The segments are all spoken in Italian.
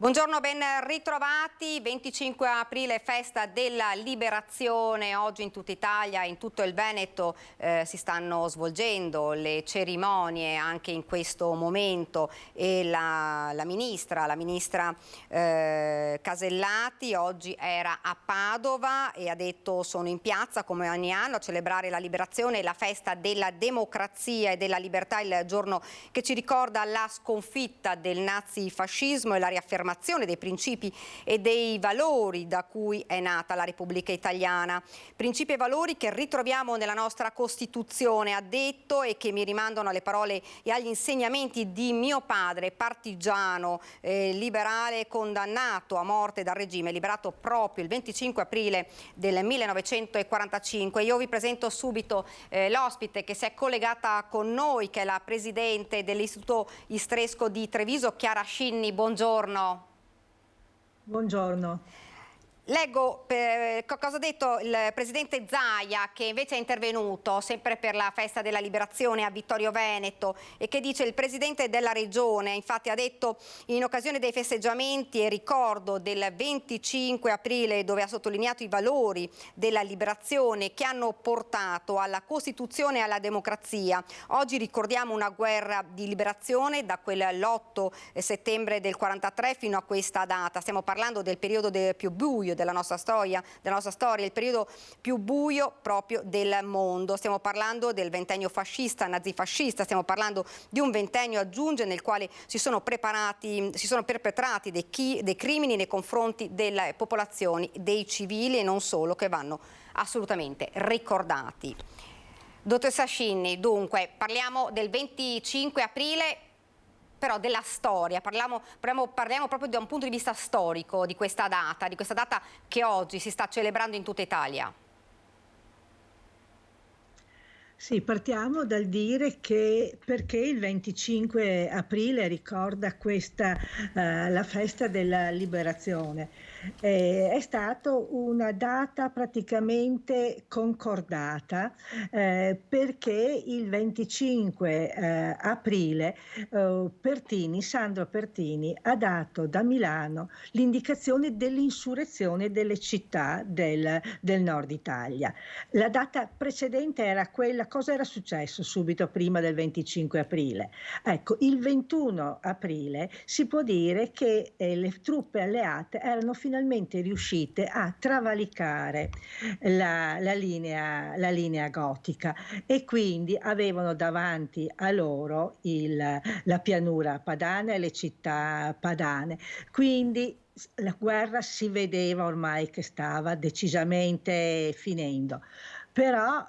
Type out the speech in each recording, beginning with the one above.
Buongiorno, ben ritrovati. 25 aprile, festa della liberazione. Oggi in tutta Italia e in tutto il Veneto si stanno svolgendo le cerimonie anche in questo momento e la ministra Casellati oggi era a Padova e ha detto: sono in piazza come ogni anno a celebrare la liberazione e la festa della democrazia e della libertà, il giorno che ci ricorda la sconfitta del nazifascismo e la riaffermazione dei principi e dei valori da cui è nata la Repubblica Italiana. Principi e valori che ritroviamo nella nostra Costituzione, ha detto, e che mi rimandano alle parole e agli insegnamenti di mio padre, partigiano, liberale, condannato a morte dal regime, liberato proprio il 25 aprile del 1945. Io vi presento subito l'ospite che si è collegata con noi, che è la presidente dell'Istituto Istresco di Treviso, Chiara Scinni. Buongiorno. Buongiorno. Leggo cosa ha detto il presidente Zaia, che invece è intervenuto sempre per la festa della liberazione a Vittorio Veneto, e che dice: il presidente della regione infatti ha detto in occasione dei festeggiamenti e ricordo del 25 aprile, dove ha sottolineato i valori della liberazione che hanno portato alla Costituzione e alla democrazia. Oggi ricordiamo una guerra di liberazione da quell'8 settembre del 43 fino a questa data. Stiamo parlando del periodo più buio della nostra storia, il periodo più buio proprio del mondo. Stiamo parlando del ventennio fascista, nazifascista, stiamo parlando di un ventennio, aggiunge, nel quale si sono perpetrati dei crimini nei confronti delle popolazioni, dei civili e non solo, che vanno assolutamente ricordati. Dottoressa Scinni, dunque, parliamo del 25 aprile, però della storia, parliamo proprio da un punto di vista storico di questa data che oggi si sta celebrando in tutta Italia. Sì, partiamo dal dire che perché il 25 aprile ricorda la festa della liberazione. È stata una data praticamente concordata perché il 25 aprile Sandro Pertini ha dato da Milano l'indicazione dell'insurrezione delle città del nord Italia. La data precedente era quella. Cosa era successo subito prima del 25 aprile? Ecco, il 21 aprile si può dire che le truppe alleate erano finalmente riuscite a travalicare la linea gotica, e quindi avevano davanti a loro la pianura padana e le città padane. Quindi la guerra si vedeva ormai che stava decisamente finendo. Però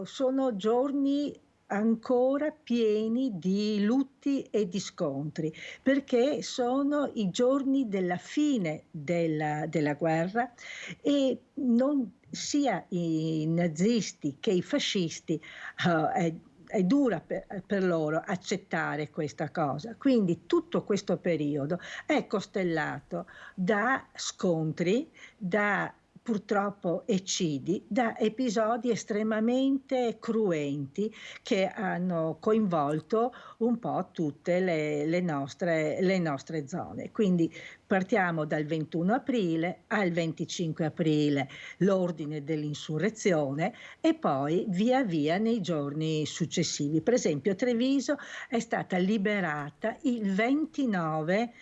sono giorni ancora pieni di lutti e di scontri, perché sono i giorni della fine della guerra, e non sia i nazisti che i fascisti è dura per loro accettare questa cosa. Quindi tutto questo periodo è costellato da scontri, da purtroppo eccidi, da episodi estremamente cruenti che hanno coinvolto un po' tutte le nostre zone. Quindi partiamo dal 21 aprile al 25 aprile, l'ordine dell'insurrezione, e poi via via nei giorni successivi. Per esempio Treviso è stata liberata il 29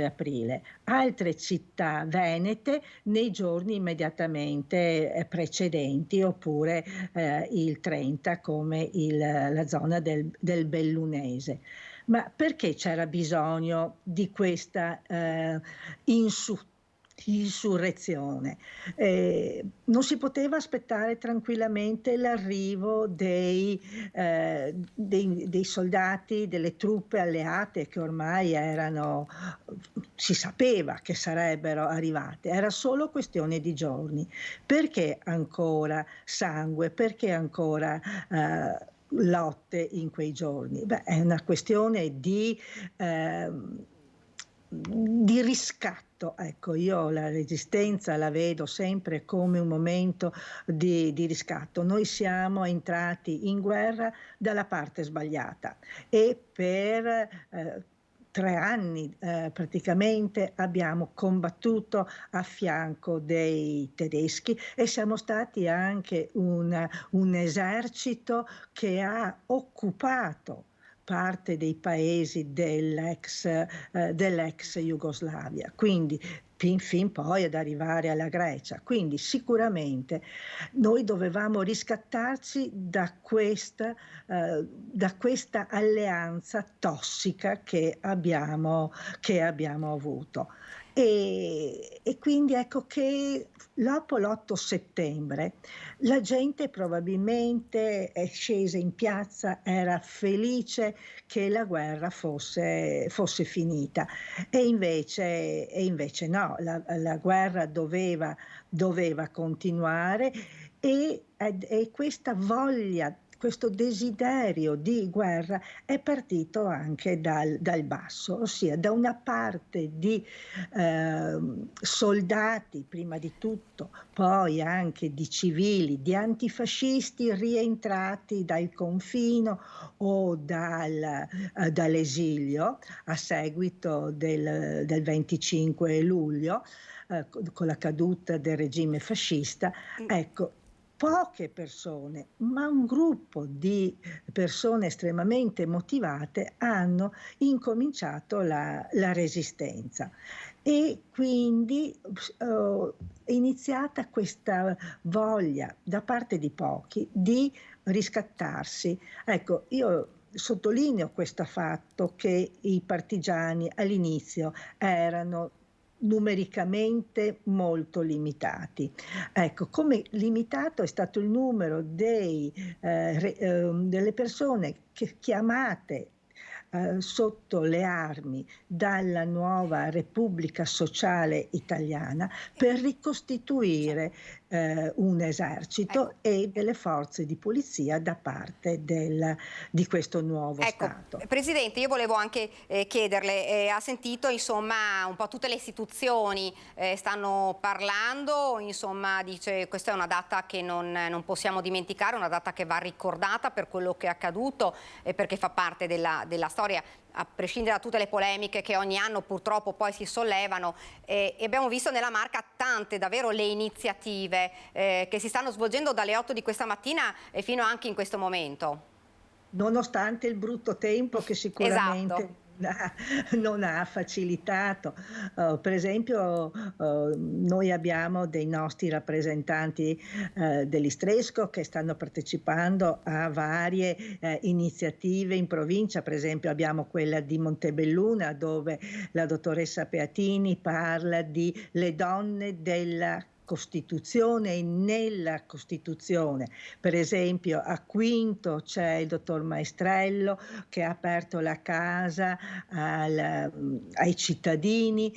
aprile, altre città venete nei giorni immediatamente precedenti, oppure il 30 come la zona del Bellunese. Ma perché c'era bisogno di questa insurrezione? Non si poteva aspettare tranquillamente l'arrivo dei soldati, delle truppe alleate, che ormai si sapeva che sarebbero arrivate, era solo questione di giorni. Perché ancora sangue? Perché ancora lotte in quei giorni? Beh, è una questione di riscatto. Ecco, io la resistenza la vedo sempre come un momento di riscatto. Noi siamo entrati in guerra dalla parte sbagliata, e per 3 anni praticamente abbiamo combattuto a fianco dei tedeschi e siamo stati anche un esercito che ha occupato parte dei paesi dell'ex Jugoslavia, quindi fin poi ad arrivare alla Grecia. Quindi sicuramente noi dovevamo riscattarci da questa alleanza tossica che abbiamo avuto. E quindi ecco che dopo l'8 settembre la gente probabilmente è scesa in piazza, era felice che la guerra fosse finita e invece no, la guerra doveva continuare e questa voglia, questo desiderio di guerra è partito anche dal basso, ossia da una parte di soldati prima di tutto, poi anche di civili, di antifascisti rientrati dal confino o dall'esilio a seguito del 25 luglio, con la caduta del regime fascista. Ecco, poche persone, ma un gruppo di persone estremamente motivate hanno incominciato la resistenza e quindi è iniziata questa voglia da parte di pochi di riscattarsi. Ecco, io sottolineo questo fatto che i partigiani all'inizio erano numericamente molto limitati. Ecco, come limitato è stato il numero delle persone chiamate sotto le armi dalla nuova Repubblica Sociale Italiana per ricostituire un esercito e delle forze di polizia da parte di questo nuovo Stato. Presidente, io volevo anche chiederle, ha sentito insomma un po' tutte le istituzioni stanno parlando, insomma dice questa è una data che non possiamo dimenticare, una data che va ricordata per quello che è accaduto e perché fa parte della storia, a prescindere da tutte le polemiche che ogni anno purtroppo poi si sollevano, e abbiamo visto nella Marca tante davvero le iniziative che si stanno svolgendo dalle 8 di questa mattina e fino anche in questo momento. Nonostante il brutto tempo che sicuramente Esatto. non ha facilitato. Per esempio noi abbiamo dei nostri rappresentanti dell'Istresco che stanno partecipando a varie iniziative in provincia, per esempio abbiamo quella di Montebelluna dove la dottoressa Peatini parla di le donne della Costituzione e nella Costituzione. Per esempio a Quinto c'è il dottor Maestrello che ha aperto la casa ai cittadini,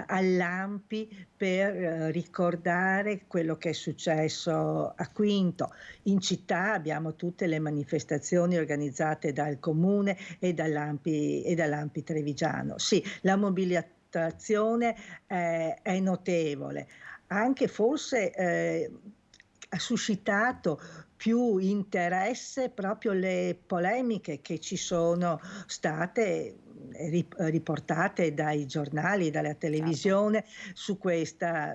all'ANPI per ricordare quello che è successo a Quinto. In città abbiamo tutte le manifestazioni organizzate dal Comune e dall'ANPI Trevigiano. Sì, la mobilitazione è notevole. Anche forse ha suscitato più interesse proprio le polemiche che ci sono state riportate dai giornali, dalla televisione su questa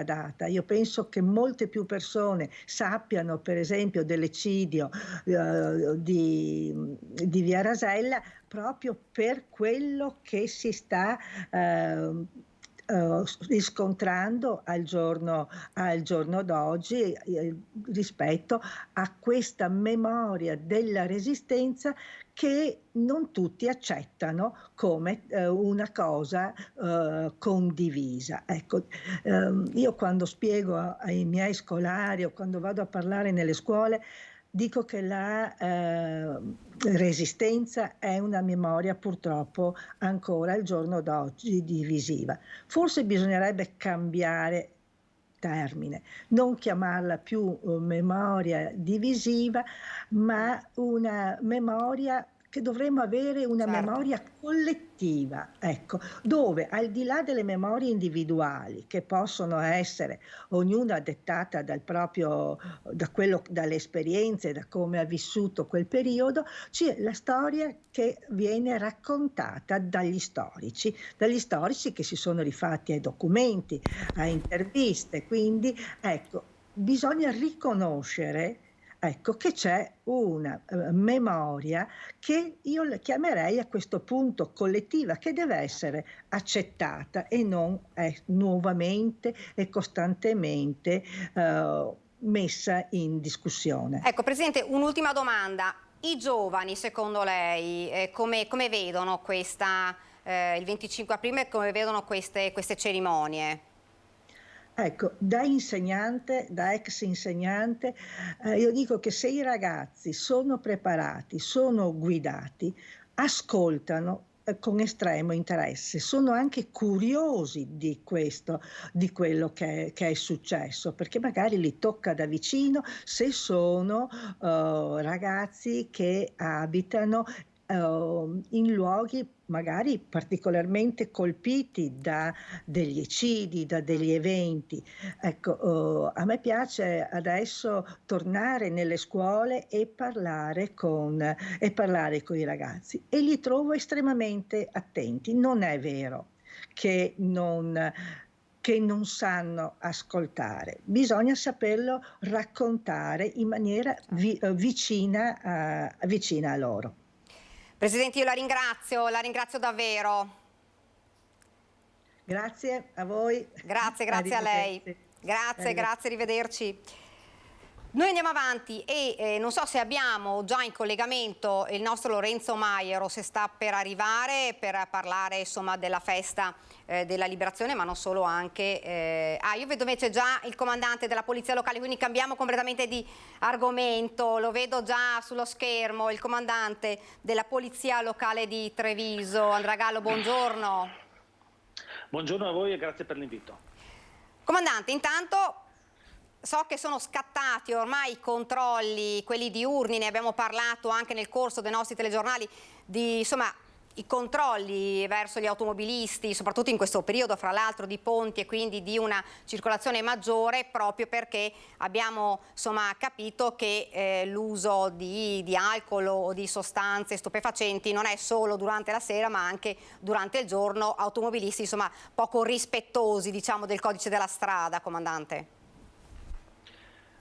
data. Io penso che molte più persone sappiano per esempio dell'eccidio di Via Rasella proprio per quello che si sta riscontrando al giorno d'oggi rispetto a questa memoria della resistenza che non tutti accettano come una cosa condivisa. Ecco, io quando spiego ai miei scolari o quando vado a parlare nelle scuole dico che la resistenza è una memoria purtroppo ancora al giorno d'oggi divisiva. Forse bisognerebbe cambiare termine, non chiamarla più memoria divisiva, ma una memoria che dovremmo avere una Certo. memoria collettiva, ecco, dove al di là delle memorie individuali, che possono essere ognuna dettata dal proprio, dalle esperienze, da come ha vissuto quel periodo, c'è la storia che viene raccontata dagli storici che si sono rifatti ai documenti, a interviste, quindi ecco, bisogna riconoscere, ecco, che c'è una memoria che io la chiamerei a questo punto collettiva, che deve essere accettata e non nuovamente e costantemente messa in discussione. Ecco, Presidente, un'ultima domanda. I giovani, secondo lei, come vedono il 25 aprile, come vedono queste cerimonie? Ecco, da insegnante, da ex insegnante, io dico che se i ragazzi sono preparati, sono guidati, ascoltano con estremo interesse, sono anche curiosi di questo, di quello che è successo, perché magari li tocca da vicino se sono ragazzi che abitano in luoghi magari particolarmente colpiti da degli eccidi, da degli eventi. Ecco, a me piace adesso tornare nelle scuole e parlare con i ragazzi e li trovo estremamente attenti. Non è vero che non sanno ascoltare, bisogna saperlo raccontare in maniera vicina a loro. Presidente, io la ringrazio davvero. Grazie a voi. Grazie a lei. Grazie, arrivederci. Noi andiamo avanti e non so se abbiamo già in collegamento il nostro Lorenzo Maiero, se sta per arrivare per parlare insomma della festa della liberazione, ma non solo, anche io vedo invece già il comandante della polizia locale, quindi cambiamo completamente di argomento, lo vedo già sullo schermo, il comandante della polizia locale di Treviso. Andrea Gallo, buongiorno. Buongiorno a voi e grazie per l'invito. Comandante, intanto so che sono scattati ormai i controlli, quelli diurni, ne abbiamo parlato anche nel corso dei nostri telegiornali, di insomma i controlli verso gli automobilisti, soprattutto in questo periodo fra l'altro di ponti e quindi di una circolazione maggiore, proprio perché abbiamo insomma capito che l'uso di alcol o di sostanze stupefacenti non è solo durante la sera ma anche durante il giorno, automobilisti insomma poco rispettosi, diciamo, del codice della strada, comandante.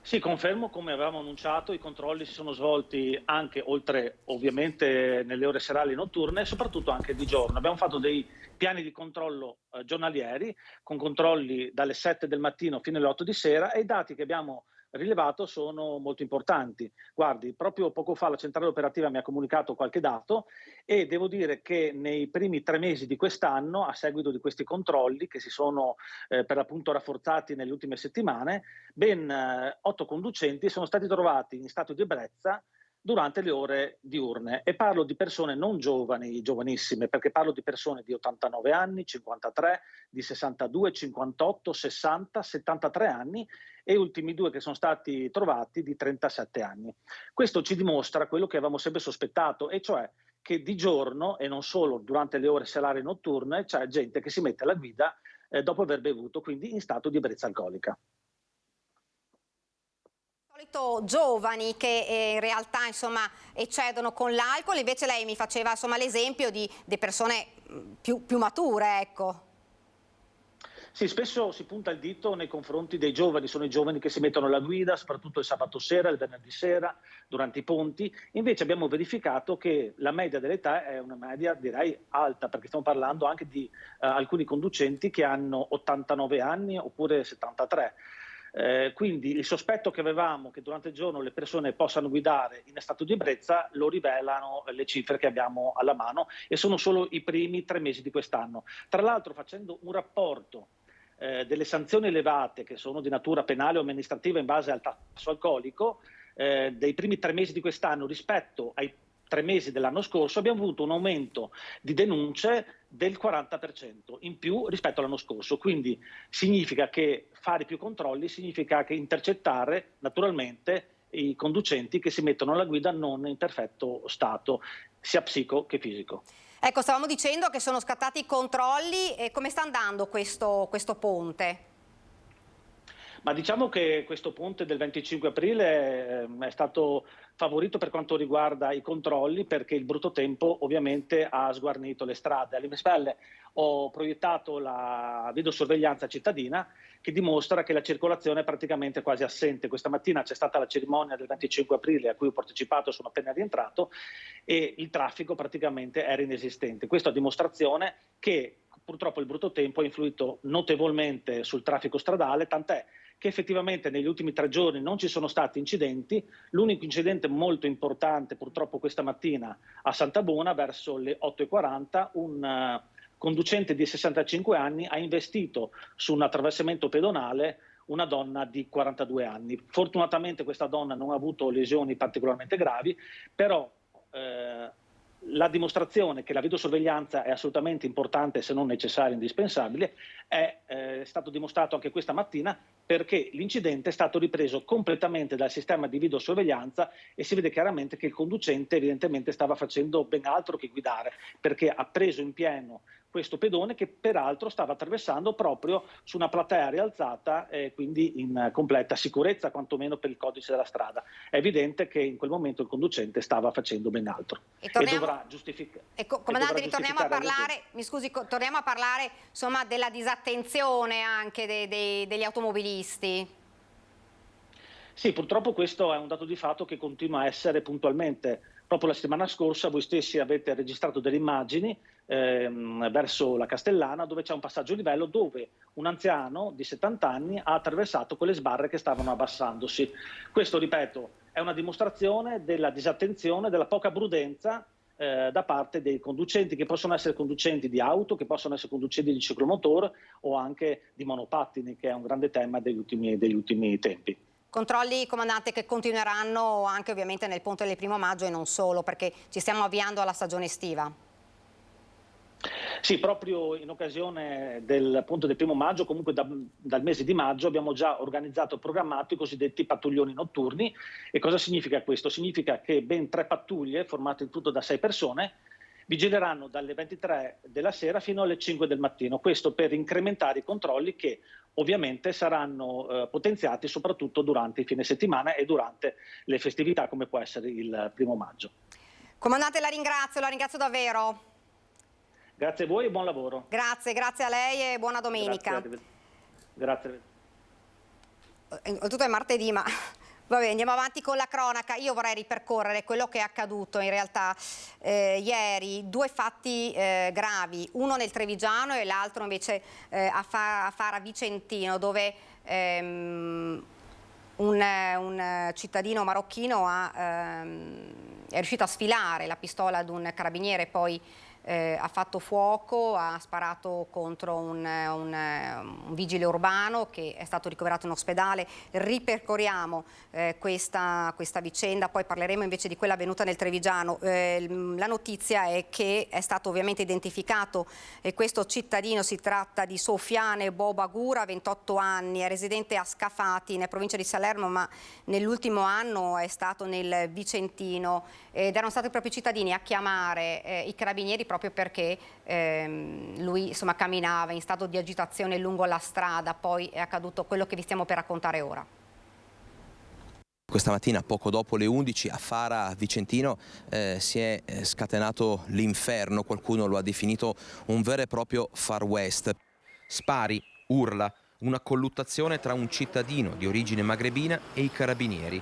Sì, confermo, come avevamo annunciato, i controlli si sono svolti anche oltre ovviamente nelle ore serali e notturne e soprattutto anche di giorno. Abbiamo fatto dei piani di controllo giornalieri con controlli dalle 7 del mattino fino alle 8 di sera e i dati che abbiamo rilevato sono molto importanti. Guardi, proprio poco fa la centrale operativa mi ha comunicato qualche dato e devo dire che nei primi 3 mesi di quest'anno, a seguito di questi controlli che si sono per l'appunto rafforzati nelle ultime settimane, ben 8 conducenti sono stati trovati in stato di ebbrezza durante le ore diurne e parlo di persone non giovani, giovanissime, perché parlo di persone di 89 anni, 53, di 62, 58, 60, 73 anni e ultimi 2 che sono stati trovati di 37 anni. Questo ci dimostra quello che avevamo sempre sospettato, e cioè che di giorno e non solo durante le ore serali e notturne c'è gente che si mette alla guida dopo aver bevuto, quindi in stato di ebbrezza alcolica. Giovani che in realtà insomma eccedono con l'alcol, invece lei mi faceva insomma l'esempio di persone più mature, ecco. Sì, spesso si punta il dito nei confronti dei giovani, sono i giovani che si mettono alla guida, soprattutto il sabato sera, il venerdì sera, durante i ponti. Invece abbiamo verificato che la media dell'età è una media, direi, alta, perché stiamo parlando anche di alcuni conducenti che hanno 89 anni oppure 73. Quindi il sospetto che avevamo che durante il giorno le persone possano guidare in stato di ebbrezza lo rivelano le cifre che abbiamo alla mano e sono solo i primi 3 mesi di quest'anno. Tra l'altro, facendo un rapporto delle sanzioni elevate che sono di natura penale o amministrativa in base al tasso alcolico dei primi 3 mesi di quest'anno rispetto ai 3 mesi dell'anno scorso, abbiamo avuto un aumento di denunce del 40% in più rispetto all'anno scorso. Quindi significa che fare più controlli significa che intercettare naturalmente i conducenti che si mettono alla guida non in perfetto stato. sia psico che fisico. Ecco, stavamo dicendo che sono scattati i controlli, e come sta andando questo ponte? Ma diciamo che questo ponte del 25 aprile è stato favorito per quanto riguarda i controlli, perché il brutto tempo ovviamente ha sguarnito le strade. Alle mie spalle ho proiettato la videosorveglianza cittadina che dimostra che la circolazione è praticamente quasi assente. Questa mattina c'è stata la cerimonia del 25 aprile a cui ho partecipato, sono appena rientrato, e il traffico praticamente era inesistente. Questo a dimostrazione che purtroppo il brutto tempo ha influito notevolmente sul traffico stradale, tant'è che effettivamente negli ultimi 3 giorni non ci sono stati incidenti. L'unico incidente molto importante purtroppo questa mattina a Santabona verso le 8:40, un conducente di 65 anni ha investito su un attraversamento pedonale una donna di 42 anni. Fortunatamente questa donna non ha avuto lesioni particolarmente gravi, però la dimostrazione che la videosorveglianza è assolutamente importante, se non necessaria, indispensabile, è stato dimostrato anche questa mattina, perché l'incidente è stato ripreso completamente dal sistema di videosorveglianza e si vede chiaramente che il conducente evidentemente stava facendo ben altro che guidare, perché ha preso in pieno questo pedone che peraltro stava attraversando proprio su una platea rialzata, quindi in completa sicurezza, quantomeno per il codice della strada. È evidente che in quel momento il conducente stava facendo ben altro e dovrà giustificare. Comandante, ritorniamo a parlare, mi scusi, torniamo a parlare insomma della disattenzione anche degli automobilisti. Sì, purtroppo questo è un dato di fatto che continua a essere puntualmente. Proprio la settimana scorsa voi stessi avete registrato delle immagini verso la Castellana, dove c'è un passaggio a livello dove un anziano di 70 anni ha attraversato quelle sbarre che stavano abbassandosi. Questo, ripeto, è una dimostrazione della disattenzione, della poca prudenza da parte dei conducenti, che possono essere conducenti di auto, che possono essere conducenti di ciclomotor o anche di monopattini, che è un grande tema degli ultimi tempi. Controlli, comandante, che continueranno anche ovviamente nel ponte del 1° maggio e non solo, perché ci stiamo avviando alla stagione estiva. Sì, proprio in occasione del ponte del 1° maggio, comunque dal mese di maggio abbiamo già organizzato e programmato i cosiddetti pattuglioni notturni. E cosa significa questo? Significa che ben 3 pattuglie, formate in tutto da 6 persone, vigileranno dalle 23 della sera fino alle 5 del mattino. Questo per incrementare i controlli, che ovviamente saranno potenziati soprattutto durante i fine settimana e durante le festività, come può essere il 1° maggio. Comandante, la ringrazio davvero. Grazie a voi e buon lavoro. Grazie a lei e buona domenica. Grazie. Oltretutto è martedì, ma va bene, andiamo avanti con la cronaca. Io vorrei ripercorrere quello che è accaduto in realtà ieri, 2 fatti gravi, uno nel Trevigiano e l'altro invece a Fara Vicentino, dove un cittadino marocchino è riuscito a sfilare la pistola ad un carabiniere, poi ha fatto fuoco, ha sparato contro un vigile urbano che è stato ricoverato in ospedale. Ripercorriamo questa vicenda, poi parleremo invece di quella avvenuta nel Trevigiano. La notizia è che è stato ovviamente identificato questo cittadino, si tratta di Sofiane Bobagura, 28 anni, è residente a Scafati, nella provincia di Salerno, ma nell'ultimo anno è stato nel Vicentino, ed erano stati proprio i cittadini a chiamare i carabinieri proprio perché lui insomma camminava in stato di agitazione lungo la strada. Poi è accaduto quello che vi stiamo per raccontare ora. Questa mattina, poco dopo le 11, a Fara Vicentino si è scatenato l'inferno. Qualcuno lo ha definito un vero e proprio Far West. Spari, urla, una colluttazione tra un cittadino di origine magrebina e i carabinieri.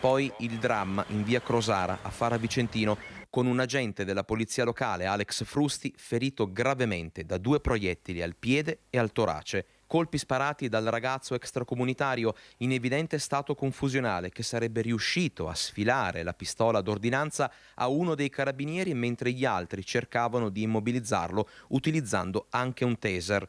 Poi il dramma in via Crosara, a Fara Vicentino, con un agente della polizia locale, Alex Frusti, ferito gravemente da 2 proiettili al piede e al torace. Colpi sparati dal ragazzo extracomunitario in evidente stato confusionale, che sarebbe riuscito a sfilare la pistola d'ordinanza a uno dei carabinieri mentre gli altri cercavano di immobilizzarlo utilizzando anche un taser.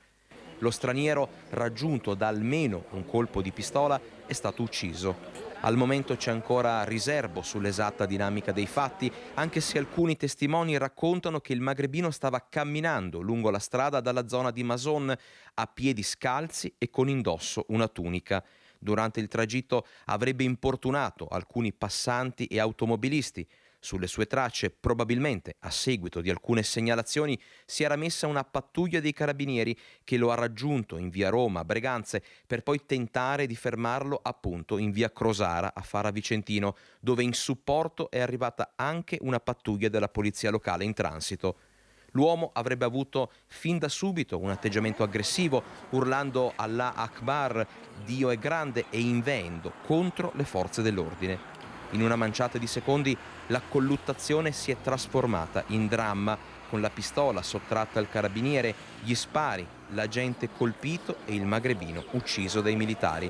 Lo straniero, raggiunto da almeno un colpo di pistola, è stato ucciso. Al momento c'è ancora riserbo sull'esatta dinamica dei fatti, anche se alcuni testimoni raccontano che il magrebino stava camminando lungo la strada dalla zona di Mason a piedi scalzi e con indosso una tunica. Durante il tragitto avrebbe importunato alcuni passanti e automobilisti. Sulle sue tracce, probabilmente a seguito di alcune segnalazioni, si era messa una pattuglia dei carabinieri che lo ha raggiunto in via Roma, a Breganze, per poi tentare di fermarlo appunto in via Crosara, a Fara Vicentino, dove in supporto è arrivata anche una pattuglia della polizia locale in transito. L'uomo avrebbe avuto fin da subito un atteggiamento aggressivo, urlando Allah Akbar, Dio è grande, e inveendo contro le forze dell'ordine. In una manciata di secondi la colluttazione si è trasformata in dramma, con la pistola sottratta al carabiniere, gli spari, l'agente colpito e il magrebino ucciso dai militari.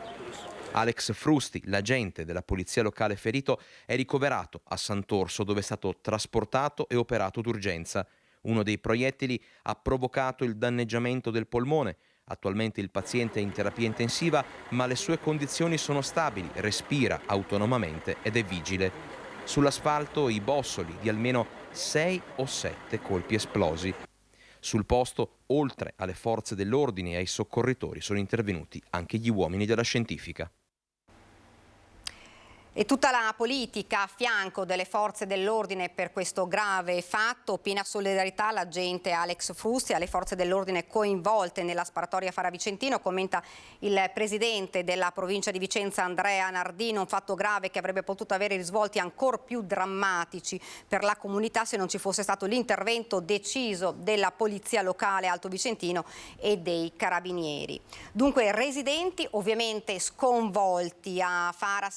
Alex Frusti, l'agente della polizia locale ferito, è ricoverato a Sant'Orso, dove è stato trasportato e operato d'urgenza. Uno dei proiettili ha provocato il danneggiamento del polmone. Attualmente il paziente è in terapia intensiva, ma le sue condizioni sono stabili, respira autonomamente ed è vigile. Sull'asfalto i bossoli di almeno 6 o 7 colpi esplosi. Sul posto, oltre alle forze dell'ordine e ai soccorritori, sono intervenuti anche gli uomini della scientifica. E tutta la politica a fianco delle forze dell'ordine per questo grave fatto. Piena solidarietà all'agente Alex Frusti e alle forze dell'ordine coinvolte nella sparatoria a Fara Vicentino, commenta il presidente della provincia di Vicenza Andrea Nardino. Un fatto grave che avrebbe potuto avere risvolti ancora più drammatici per la comunità se non ci fosse stato l'intervento deciso della polizia locale Alto Vicentino e dei carabinieri. Dunque residenti ovviamente sconvolti. A Fara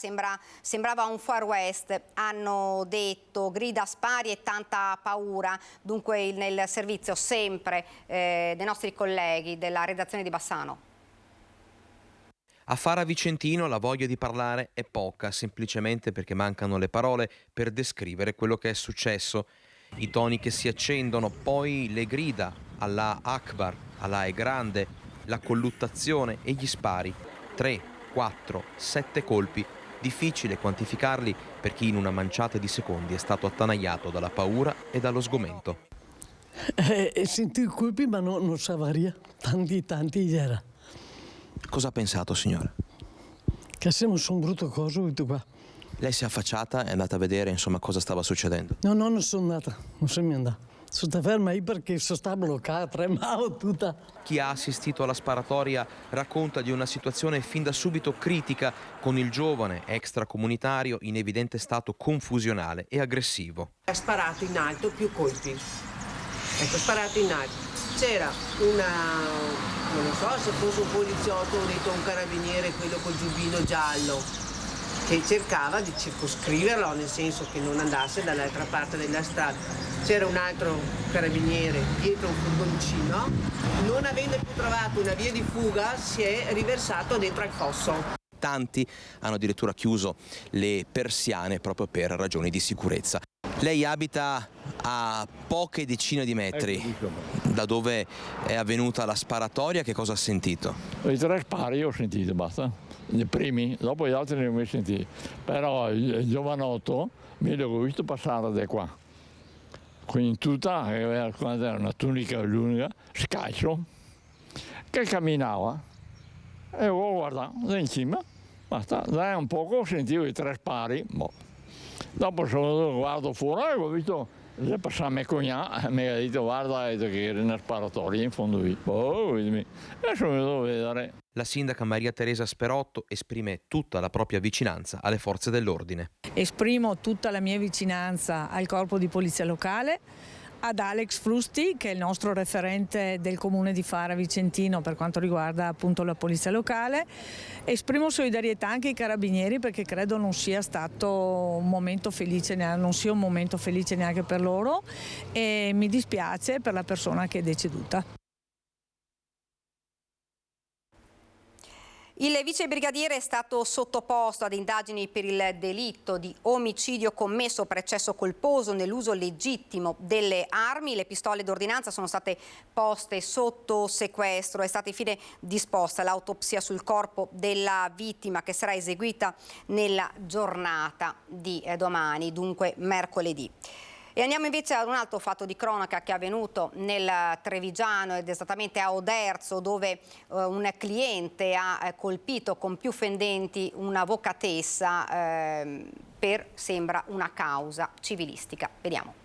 sembrava un Far West, hanno detto, grida, spari e tanta paura. Dunque nel servizio sempre dei nostri colleghi della redazione di Bassano. A Fara Vicentino la voglia di parlare è poca, semplicemente perché mancano le parole per descrivere quello che è successo. I toni che si accendono, poi le grida, Allah Akbar, Allah è grande, la colluttazione e gli spari. 3, 4, 7 colpi. Difficile quantificarli per chi in una manciata di secondi è stato attanagliato dalla paura e dallo sgomento. Sentì i colpi ma non sa varia, tanti era. Cosa ha pensato, signora? Che se non sono brutto cosa, tutto qua. Lei si è affacciata e è andata a vedere insomma cosa stava succedendo? No, non sono andata, non sono mai andata. Sono stata ferma lì perché sono stata bloccata, tremavo tutta. Chi ha assistito alla sparatoria racconta di una situazione fin da subito critica, con il giovane extracomunitario in evidente stato confusionale e aggressivo. Ha sparato in alto più colpi. Ecco, sparato in alto. C'era non so se fosse un poliziotto o un carabiniere, quello col giubbino giallo, che cercava di circoscriverlo, nel senso che non andasse dall'altra parte della strada. C'era un altro carabiniere dietro un furgoncino, non avendo più trovato una via di fuga si è riversato dentro al fosso. Tanti hanno addirittura chiuso le persiane proprio per ragioni di sicurezza. Lei abita a poche decine di metri da dove è avvenuta la sparatoria. Che cosa ha sentito? I 3 spari ho sentito, basta. I primi, dopo gli altri non li ho mai sentiti. Però il giovanotto mi l'ho visto passare da qua. Quindi in tutta, era una tunica lunga, scalzo, che camminava. E ho guardato da in cima, basta. Da un poco sentivo i 3 spari. Boh. Dopo guardo fuori e ho visto se passava mio cognato, mi ha detto guarda che era una sparatoria in fondo lì. Boh, adesso mi devo vedere. La sindaca Maria Teresa Sperotto esprime tutta la propria vicinanza alle forze dell'ordine. Esprimo tutta la mia vicinanza al corpo di polizia locale, ad Alex Frusti, che è il nostro referente del comune di Fara Vicentino per quanto riguarda appunto la polizia locale. Esprimo solidarietà anche ai carabinieri perché credo non sia stato un momento felice, non sia un momento felice neanche per loro, e mi dispiace per la persona che è deceduta. Il vicebrigadiere è stato sottoposto ad indagini per il delitto di omicidio commesso per eccesso colposo nell'uso legittimo delle armi. Le pistole d'ordinanza sono state poste sotto sequestro. È stata infine disposta l'autopsia sul corpo della vittima che sarà eseguita nella giornata di domani, dunque mercoledì. E andiamo invece ad un altro fatto di cronaca che è avvenuto nel Trevigiano ed esattamente a Oderzo, dove un cliente ha colpito con più fendenti un'avvocatessa per, sembra, una causa civilistica. Vediamo.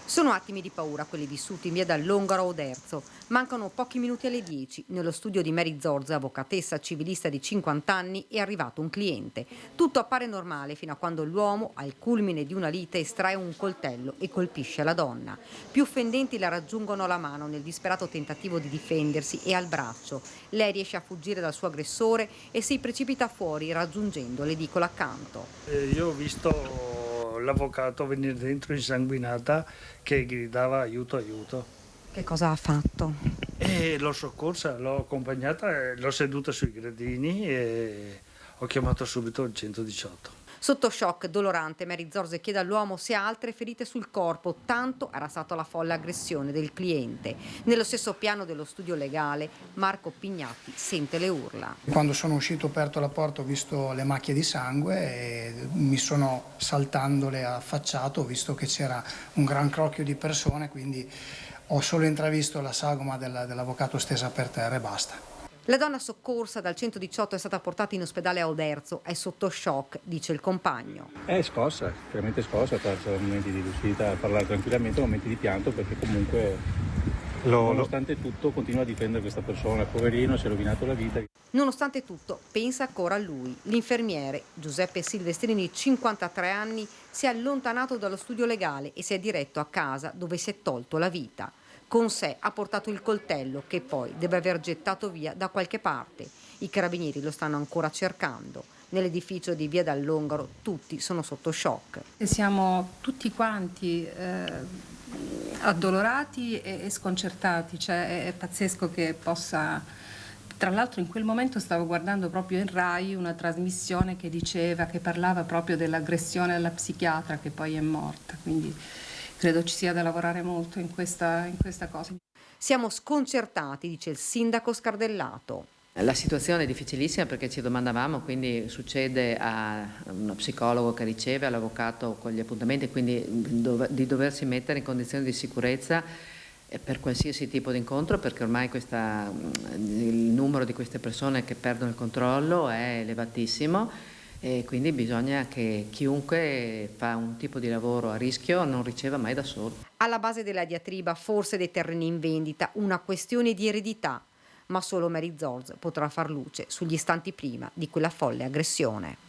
Sono attimi di paura quelli vissuti in via dall'Ongaro a Oderzo. Mancano pochi minuti alle 10. Nello studio di Mary Zorzi, avvocatessa civilista di 50 anni, è arrivato un cliente. Tutto appare normale fino a quando l'uomo, al culmine di una lite, estrae un coltello e colpisce la donna. Più fendenti la raggiungono alla mano nel disperato tentativo di difendersi e al braccio. Lei riesce a fuggire dal suo aggressore e si precipita fuori raggiungendo l'edicola accanto. Io ho visto l'avvocato venire dentro insanguinata che gridava aiuto, aiuto. Che cosa ha fatto? E l'ho soccorsa, l'ho accompagnata, l'ho seduta sui gradini e ho chiamato subito il 118. Sotto shock dolorante, Mary Zorzi chiede all'uomo se ha altre ferite sul corpo, tanto era stata la folle aggressione del cliente. Nello stesso piano dello studio legale, Marco Pignatti sente le urla. Quando sono uscito, ho aperto la porta, ho visto le macchie di sangue e mi sono, saltandole, affacciato, ho visto che c'era un gran crocchio di persone, quindi ho solo intravisto la sagoma dell'avvocato stesa per terra e basta. La donna soccorsa dal 118 è stata portata in ospedale a Oderzo, è sotto shock, dice il compagno. È scossa, veramente scossa, c'è momenti di riuscita a parlare tranquillamente, momenti di pianto perché comunque nonostante tutto continua a difendere questa persona, poverino, si è rovinato la vita. Nonostante tutto pensa ancora a lui. L'infermiere Giuseppe Silvestrini, 53 anni, si è allontanato dallo studio legale e si è diretto a casa dove si è tolto la vita. Con sé ha portato il coltello che poi deve aver gettato via da qualche parte. I carabinieri lo stanno ancora cercando. Nell'edificio di via dall'Ongaro tutti sono sotto shock. E siamo tutti quanti addolorati e sconcertati, cioè è pazzesco che possa... Tra l'altro in quel momento stavo guardando proprio in Rai una trasmissione che parlava proprio dell'aggressione alla psichiatra che poi è morta, quindi credo ci sia da lavorare molto in questa cosa. Siamo sconcertati, dice il sindaco Scardellato. La situazione è difficilissima perché ci domandavamo, quindi succede a uno psicologo che riceve, all'avvocato con gli appuntamenti, quindi di doversi mettere in condizioni di sicurezza per qualsiasi tipo di incontro, perché ormai il numero di queste persone che perdono il controllo è elevatissimo. E quindi bisogna che chiunque fa un tipo di lavoro a rischio non riceva mai da solo. Alla base della diatriba forse dei terreni in vendita, una questione di eredità, ma solo Mary Zorzi potrà far luce sugli istanti prima di quella folle aggressione.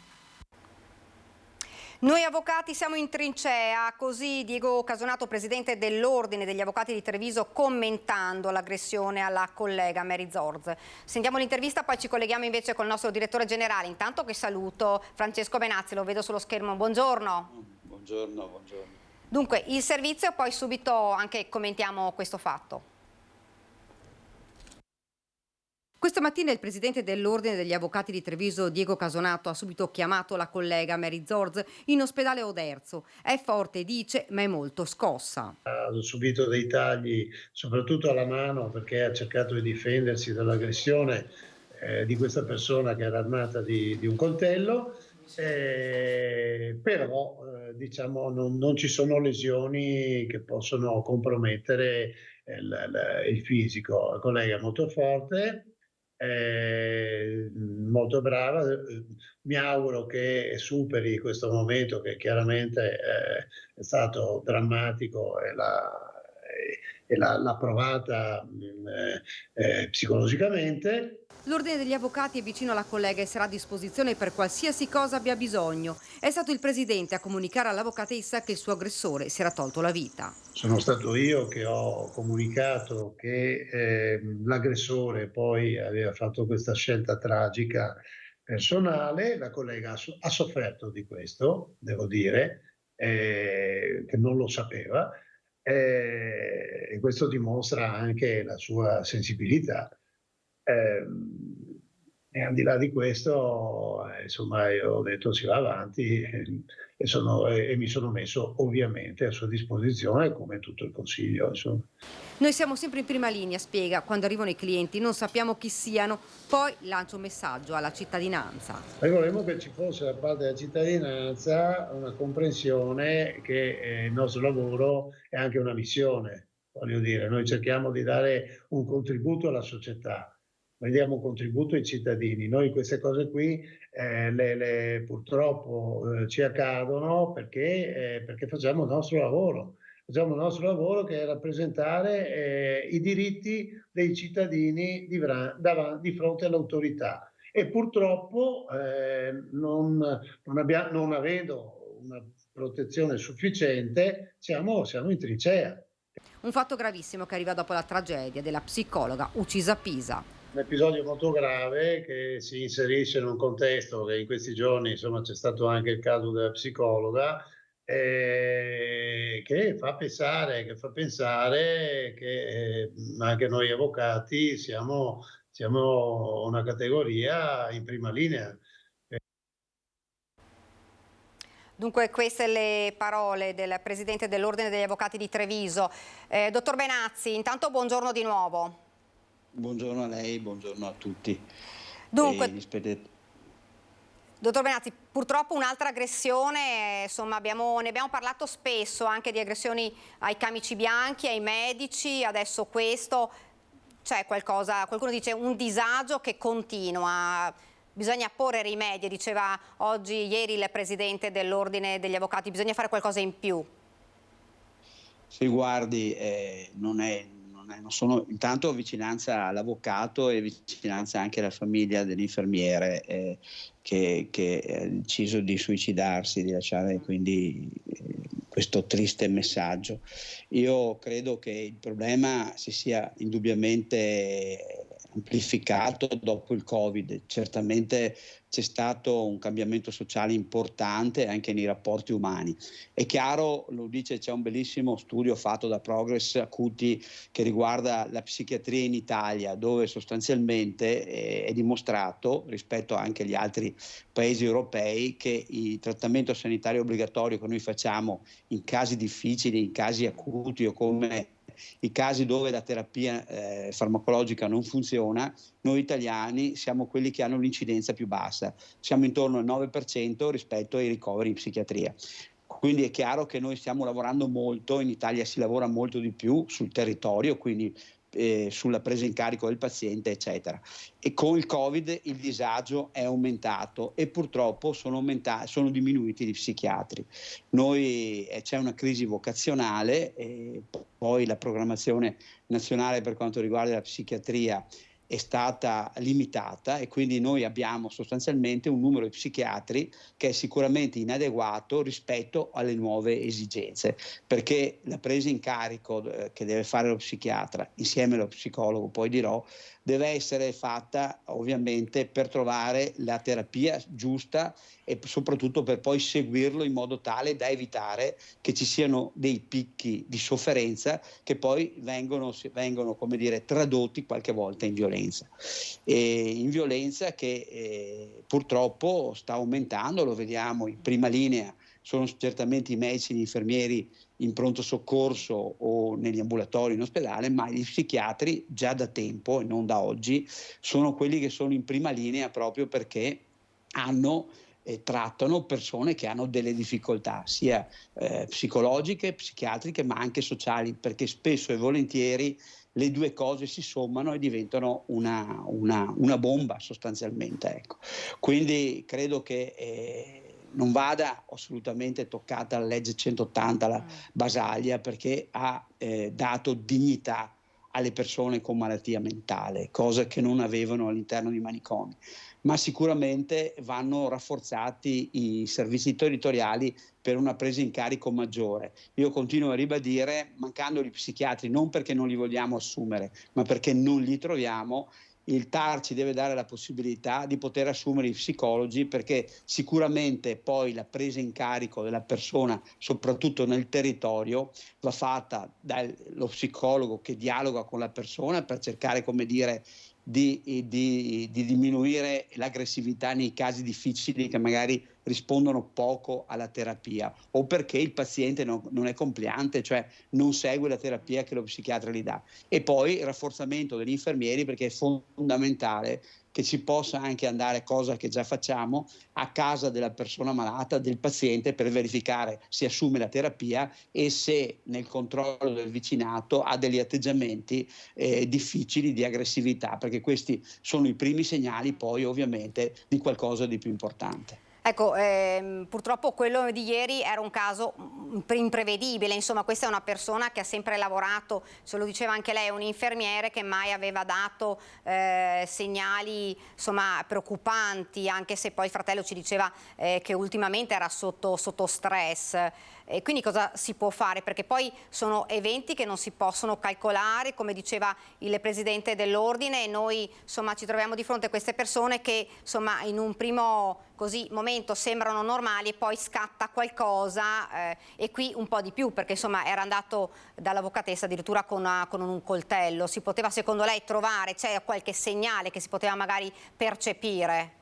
Noi avvocati siamo in trincea, così Diego Casonato, presidente dell'Ordine degli Avvocati di Treviso, commentando l'aggressione alla collega Mary Zorzi. Sentiamo l'intervista, poi ci colleghiamo invece col nostro direttore generale. Intanto che saluto Francesco Benazzi, lo vedo sullo schermo. Buongiorno. Buongiorno. Dunque, il servizio e poi subito anche commentiamo questo fatto. Questa mattina il presidente dell'Ordine degli Avvocati di Treviso, Diego Casonato, ha subito chiamato la collega Mary Zorzi in ospedale a Oderzo. È forte, dice, ma è molto scossa. Ha subito dei tagli, soprattutto alla mano, perché ha cercato di difendersi dall'aggressione di questa persona che era armata di un coltello, però diciamo non ci sono lesioni che possono compromettere il fisico. La collega è molto forte, molto brava, mi auguro che superi questo momento che chiaramente è stato drammatico e l'ha provata psicologicamente. L'Ordine degli Avvocati è vicino alla collega e sarà a disposizione per qualsiasi cosa abbia bisogno. È stato il presidente a comunicare all'avvocatessa che il suo aggressore si era tolto la vita. Sono stato io che ho comunicato che l'aggressore poi aveva fatto questa scelta tragica personale. La collega ha sofferto di questo, devo dire, che non lo sapeva, e questo dimostra anche la sua sensibilità. E al di là di questo, insomma, io ho detto si va avanti, e mi sono messo ovviamente a sua disposizione come tutto il Consiglio. Insomma. Noi siamo sempre in prima linea, spiega, quando arrivano i clienti, non sappiamo chi siano, poi lancia un messaggio alla cittadinanza. Noi vorremmo che ci fosse da parte della cittadinanza una comprensione che il nostro lavoro è anche una missione. Voglio dire, noi cerchiamo di dare un contributo alla società, noi diamo un contributo ai cittadini. Noi queste cose qui purtroppo ci accadono perché facciamo il nostro lavoro. Facciamo il nostro lavoro, che è rappresentare i diritti dei cittadini di fronte all'autorità. E purtroppo non avendo una protezione sufficiente siamo in trincea. Un fatto gravissimo che arriva dopo la tragedia della psicologa uccisa a Pisa. Un episodio molto grave che si inserisce in un contesto che in questi giorni, insomma, c'è stato anche il caso della psicologa, che fa pensare che anche noi avvocati siamo una categoria in prima linea. Dunque queste le parole del Presidente dell'Ordine degli Avvocati di Treviso. Dottor Benazzi, intanto buongiorno di nuovo. Buongiorno a lei, buongiorno a tutti. Dunque, dottor Benazzi, purtroppo un'altra aggressione, insomma ne abbiamo parlato spesso, anche di aggressioni ai camici bianchi, ai medici, adesso questo, c'è qualcosa, qualcuno dice un disagio che continua, bisogna porre rimedio, diceva ieri il Presidente dell'Ordine degli Avvocati, bisogna fare qualcosa in più. Sì, guardi, non sono intanto vicinanza all'avvocato e vicinanza anche alla famiglia dell'infermiere che ha deciso di suicidarsi, di lasciare quindi questo triste messaggio. Io credo che il problema si sia indubbiamente amplificato dopo il Covid. Certamente c'è stato un cambiamento sociale importante anche nei rapporti umani. È chiaro, lo dice, c'è un bellissimo studio fatto da Progress Acuti che riguarda la psichiatria in Italia, dove sostanzialmente è dimostrato, rispetto anche agli altri paesi europei, che il trattamento sanitario obbligatorio che noi facciamo in casi difficili, in casi acuti o come i casi dove la terapia farmacologica non funziona, noi italiani siamo quelli che hanno l'incidenza più bassa, siamo intorno al 9% rispetto ai ricoveri in psichiatria. Quindi è chiaro che noi stiamo lavorando molto, in Italia si lavora molto di più sul territorio, quindi sulla presa in carico del paziente, eccetera. E con il Covid il disagio è aumentato e purtroppo sono diminuiti gli psichiatri. C'è una crisi vocazionale, e poi la programmazione nazionale per quanto riguarda la psichiatria è stata limitata e quindi noi abbiamo sostanzialmente un numero di psichiatri che è sicuramente inadeguato rispetto alle nuove esigenze, perché la presa in carico che deve fare lo psichiatra insieme allo psicologo, poi dirò, deve essere fatta ovviamente per trovare la terapia giusta e soprattutto per poi seguirlo in modo tale da evitare che ci siano dei picchi di sofferenza che poi vengono come dire, tradotti qualche volta in violenza. E in violenza che purtroppo sta aumentando, lo vediamo in prima linea, sono certamente i medici e gli infermieri in pronto soccorso o negli ambulatori in ospedale, ma gli psichiatri già da tempo e non da oggi sono quelli che sono in prima linea proprio perché trattano persone che hanno delle difficoltà sia psicologiche, psichiatriche ma anche sociali, perché spesso e volentieri le due cose si sommano e diventano una bomba sostanzialmente. Ecco. Quindi credo che non vada assolutamente toccata la legge 180, la Basaglia, perché ha dato dignità alle persone con malattia mentale, cosa che non avevano all'interno di manicomi. Ma sicuramente vanno rafforzati i servizi territoriali per una presa in carico maggiore. Io continuo a ribadire, mancando gli psichiatri, non perché non li vogliamo assumere, ma perché non li troviamo, il TAR ci deve dare la possibilità di poter assumere i psicologi, perché sicuramente poi la presa in carico della persona, soprattutto nel territorio, va fatta dallo psicologo che dialoga con la persona per cercare, come dire, di diminuire l'aggressività nei casi difficili che magari rispondono poco alla terapia o perché il paziente non è compliante, cioè non segue la terapia che lo psichiatra gli dà. E poi il rafforzamento degli infermieri, perché è fondamentale che ci possa anche andare, cosa che già facciamo, a casa della persona malata, del paziente, per verificare se assume la terapia e se nel controllo del vicinato ha degli atteggiamenti difficili di aggressività, perché questi sono i primi segnali poi ovviamente di qualcosa di più importante. Ecco, purtroppo quello di ieri era un caso imprevedibile, insomma questa è una persona che ha sempre lavorato, se lo diceva anche lei, un infermiere che mai aveva dato segnali insomma preoccupanti, anche se poi il fratello ci diceva che ultimamente era sotto stress. E quindi cosa si può fare? Perché poi sono eventi che non si possono calcolare, come diceva il presidente dell'ordine, e noi insomma ci troviamo di fronte a queste persone che insomma in un primo momento sembrano normali e poi scatta qualcosa e qui un po' di più, perché insomma era andato dall'avvocatessa addirittura con un coltello. Si poteva secondo lei trovare, c'è qualche segnale che si poteva magari percepire?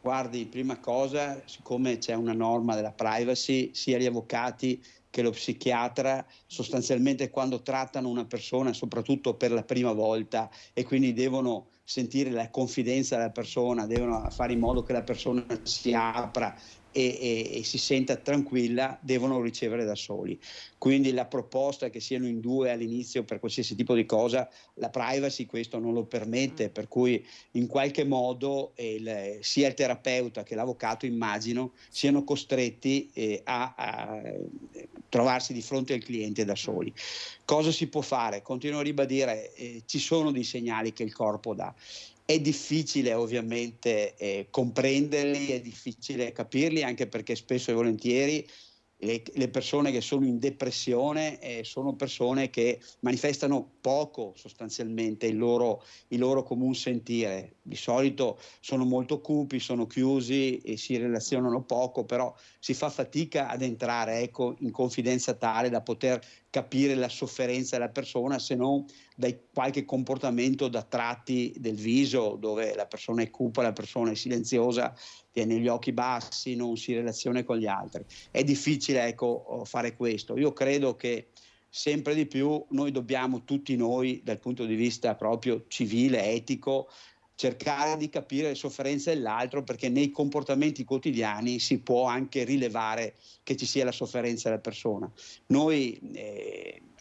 Guardi, prima cosa, siccome c'è una norma della privacy, sia gli avvocati che lo psichiatra sostanzialmente quando trattano una persona, soprattutto per la prima volta, e quindi devono sentire la confidenza della persona, devono fare in modo che la persona si apra e si senta tranquilla, devono ricevere da soli. Quindi la proposta che siano in due all'inizio per qualsiasi tipo di cosa, la privacy questo non lo permette, per cui in qualche modo sia il terapeuta che l'avvocato, immagino, siano costretti a trovarsi di fronte al cliente da soli. Cosa si può fare? Continuo a ribadire, ci sono dei segnali che il corpo dà. È difficile ovviamente comprenderli, è difficile capirli, anche perché spesso e volentieri le persone che sono in depressione sono persone che manifestano poco sostanzialmente il loro comune sentire. Di solito sono molto cupi, sono chiusi e si relazionano poco, però si fa fatica ad entrare in confidenza tale da poter capire la sofferenza della persona, se non da qualche comportamento, da tratti del viso, dove la persona è cupa, la persona è silenziosa, tiene gli occhi bassi, non si relaziona con gli altri. È difficile fare questo. Io credo che sempre di più noi dobbiamo, tutti noi, dal punto di vista proprio civile, etico, cercare di capire le sofferenze dell'altro, perché nei comportamenti quotidiani si può anche rilevare che ci sia la sofferenza della persona. Noi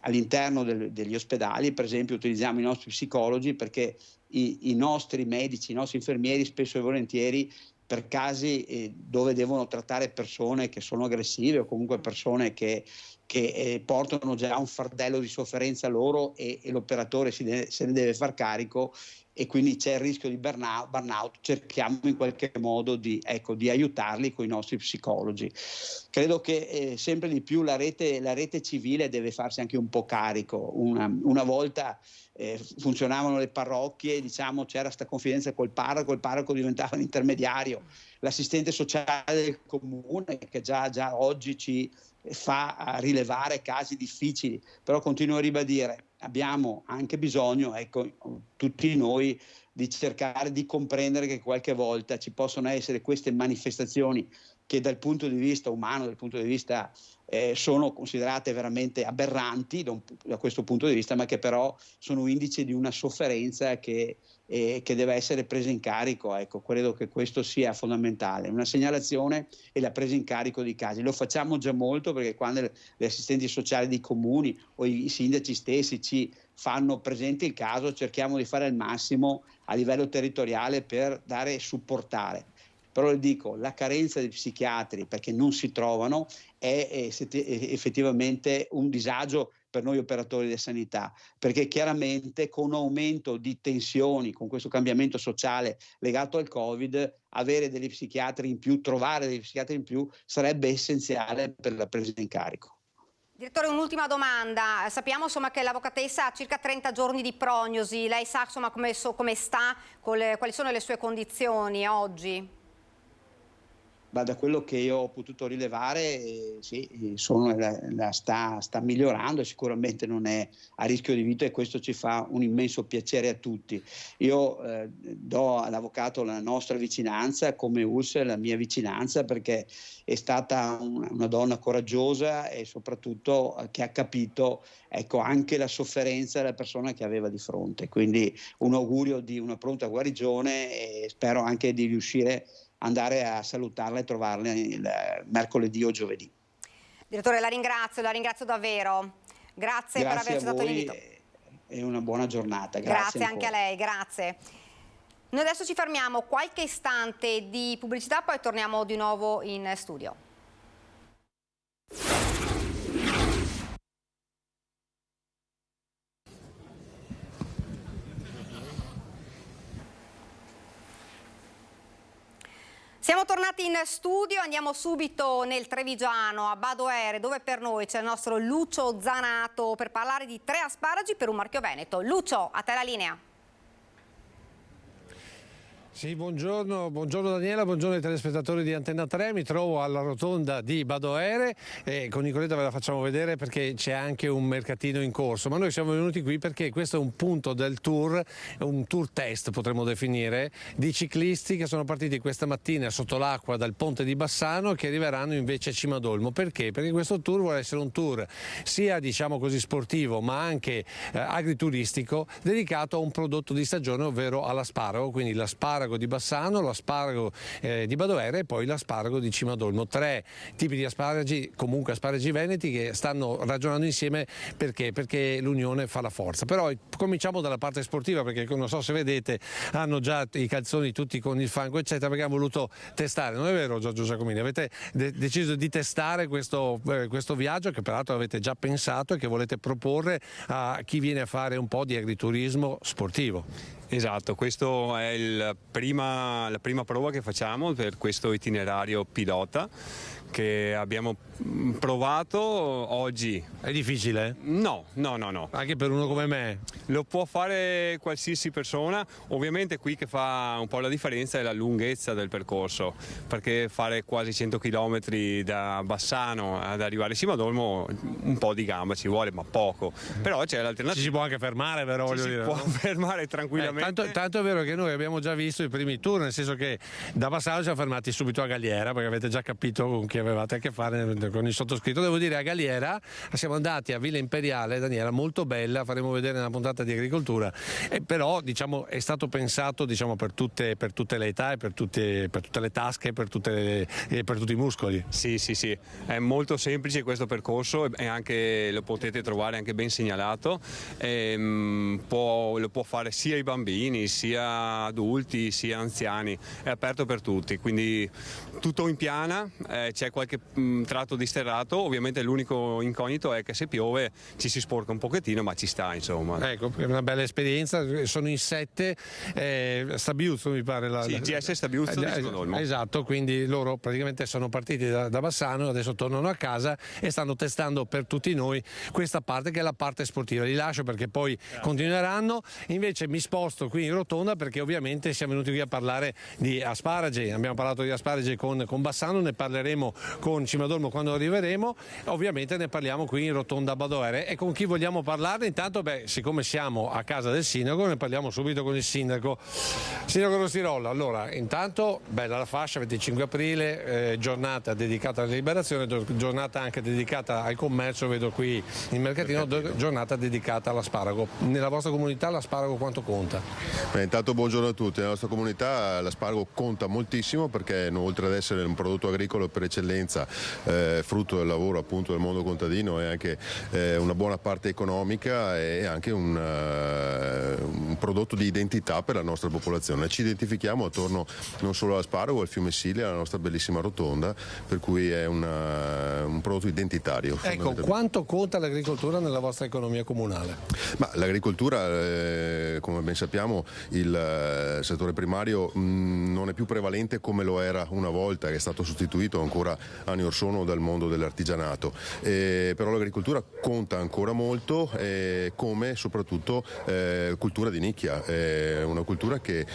all'interno degli ospedali, per esempio, utilizziamo i nostri psicologi, perché i nostri medici, i nostri infermieri spesso e volentieri per casi dove devono trattare persone che sono aggressive o comunque persone che portano già un fardello di sofferenza loro e l'operatore se ne deve far carico, e quindi c'è il rischio di burnout, cerchiamo in qualche modo di aiutarli con i nostri psicologi. Credo che sempre di più la rete civile deve farsi anche un po' carico. Una volta funzionavano le parrocchie, diciamo, c'era questa confidenza col parroco diventava l'intermediario, l'assistente sociale del comune che già oggi ci fa rilevare casi difficili, però continuo a ribadire, abbiamo anche bisogno, tutti noi, di cercare di comprendere che qualche volta ci possono essere queste manifestazioni che dal punto di vista umano, dal punto di vista sono considerate veramente aberranti da questo punto di vista, ma che però sono indice di una sofferenza che deve essere presa in carico. Credo che questo sia fondamentale, una segnalazione e la presa in carico di casi. Lo facciamo già molto, perché quando le assistenti sociali dei comuni o i sindaci stessi ci fanno presente il caso, cerchiamo di fare il massimo a livello territoriale per dare e supportare. Però le dico, la carenza di psichiatri, perché non si trovano, è effettivamente un disagio per noi operatori della sanità, perché chiaramente con aumento di tensioni, con questo cambiamento sociale legato al Covid, avere degli psichiatri in più, trovare degli psichiatri in più sarebbe essenziale per la presa in carico. Direttore, un'ultima domanda. Sappiamo insomma che l'avvocatessa ha circa 30 giorni di prognosi. Lei sa insomma come sta, quali sono le sue condizioni oggi? ma da quello che io ho potuto rilevare, sì, sta migliorando e sicuramente non è a rischio di vita, e questo ci fa un immenso piacere a tutti. Io do all'avvocato la nostra vicinanza, come ULSS la mia vicinanza, perché è stata una donna coraggiosa e soprattutto che ha capito, ecco, anche la sofferenza della persona che aveva di fronte. Quindi un augurio di una pronta guarigione e spero anche di riuscire andare a salutarla e trovarla il mercoledì o giovedì. Direttore, la ringrazio davvero. Grazie per aver accettato l'invito. E una buona giornata. Grazie anche a lei, grazie. Noi adesso ci fermiamo qualche istante di pubblicità, poi torniamo di nuovo in studio. Siamo tornati in studio, andiamo subito nel Trevigiano, a Badoere, dove per noi c'è il nostro Lucio Zanato per parlare di 3 asparagi per un marchio veneto. Lucio, a te la linea. Sì, buongiorno Daniela, buongiorno ai telespettatori di Antenna 3, mi trovo alla rotonda di Badoere e con Nicoletta ve la facciamo vedere perché c'è anche un mercatino in corso, ma noi siamo venuti qui perché questo è un punto del tour, un tour test potremmo definire, di ciclisti che sono partiti questa mattina sotto l'acqua dal ponte di Bassano e che arriveranno invece a Cimadolmo. Perché? Perché questo tour vuole essere un tour sia, diciamo così, sportivo ma anche agrituristico, dedicato a un prodotto di stagione, ovvero all'asparago, quindi l'asparago di Bassano, l'asparago di Badoere e poi l'asparago di Cimadolmo. 3 tipi di asparagi, comunque asparagi veneti, che stanno ragionando insieme perché l'unione fa la forza. Però cominciamo dalla parte sportiva, perché non so se vedete hanno già i calzoni tutti con il fango eccetera, perché hanno voluto testare, non è vero Giorgio Giacomini? Avete deciso di testare questo viaggio che peraltro avete già pensato e che volete proporre a chi viene a fare un po' di agriturismo sportivo. Esatto, questa è la prima prova che facciamo per questo itinerario pilota che abbiamo provato oggi. È difficile? No. Anche per uno come me? Lo può fare qualsiasi persona, ovviamente qui che fa un po' la differenza è la lunghezza del percorso, perché fare quasi 100 km da Bassano ad arrivare a Cimadolmo un po' di gamba ci vuole, ma poco. Però c'è l'alternativa. Ci si può anche fermare, però voglio dire. Si può fermare tranquillamente. Tanto è vero che noi abbiamo già visto i primi tour, nel senso che da Bassano ci siamo fermati subito a Galliera, perché avete già capito con chi avevate a che fare con il sottoscritto. Devo dire, a Galliera siamo andati a Villa Imperiale, Daniela, molto bella, faremo vedere nella puntata di agricoltura, però diciamo è stato pensato, diciamo, per tutte le età e per tutte le tasche, per tutti i muscoli. Sì, è molto semplice questo percorso e anche lo potete trovare anche ben segnalato, lo può fare sia i bambini, sia adulti, sia anziani, è aperto per tutti, quindi tutto in piana, c'è qualche tratto di sterrato, ovviamente l'unico incognito è che se piove ci si sporca un pochettino, ma ci sta, insomma. Ecco, è una bella esperienza, sono in 7, Stabiuzzo mi pare. Sì, GS Stabiuzzo di Cimadolmo. Esatto, quindi loro praticamente sono partiti da Bassano, adesso tornano a casa e stanno testando per tutti noi questa parte che è la parte sportiva. Li lascio perché poi continueranno, invece mi sposto qui in rotonda perché ovviamente siamo venuti qui a parlare di asparagi, abbiamo parlato di asparagi con Bassano, ne parleremo con Cimadolmo quando arriveremo, ovviamente ne parliamo qui in rotonda Badoere. E con chi vogliamo parlare? Intanto, siccome siamo a casa del sindaco, ne parliamo subito con il sindaco Rostirolla. Allora, intanto bella la fascia, 25 aprile, giornata dedicata alla liberazione, giornata anche dedicata al commercio, vedo qui il mercatino, giornata dedicata all'asparago. Nella vostra comunità l'asparago quanto conta? Intanto buongiorno a tutti, nella nostra comunità l'asparago conta moltissimo perché oltre ad essere un prodotto agricolo per eccellenza, frutto del lavoro appunto del mondo contadino, è anche una buona parte economica e anche un prodotto di identità per la nostra popolazione. Ci identifichiamo attorno non solo all'asparago, al fiume Silia, alla nostra bellissima rotonda, per cui è un prodotto identitario. Ecco, quanto conta l'agricoltura nella vostra economia comunale? Ma l'agricoltura, come ben sappiamo, il settore primario non è più prevalente come lo era una volta, che è stato sostituito ancora ancora anni or sono dal mondo dell'artigianato, però l'agricoltura conta ancora molto, come soprattutto cultura di nicchia, una cultura che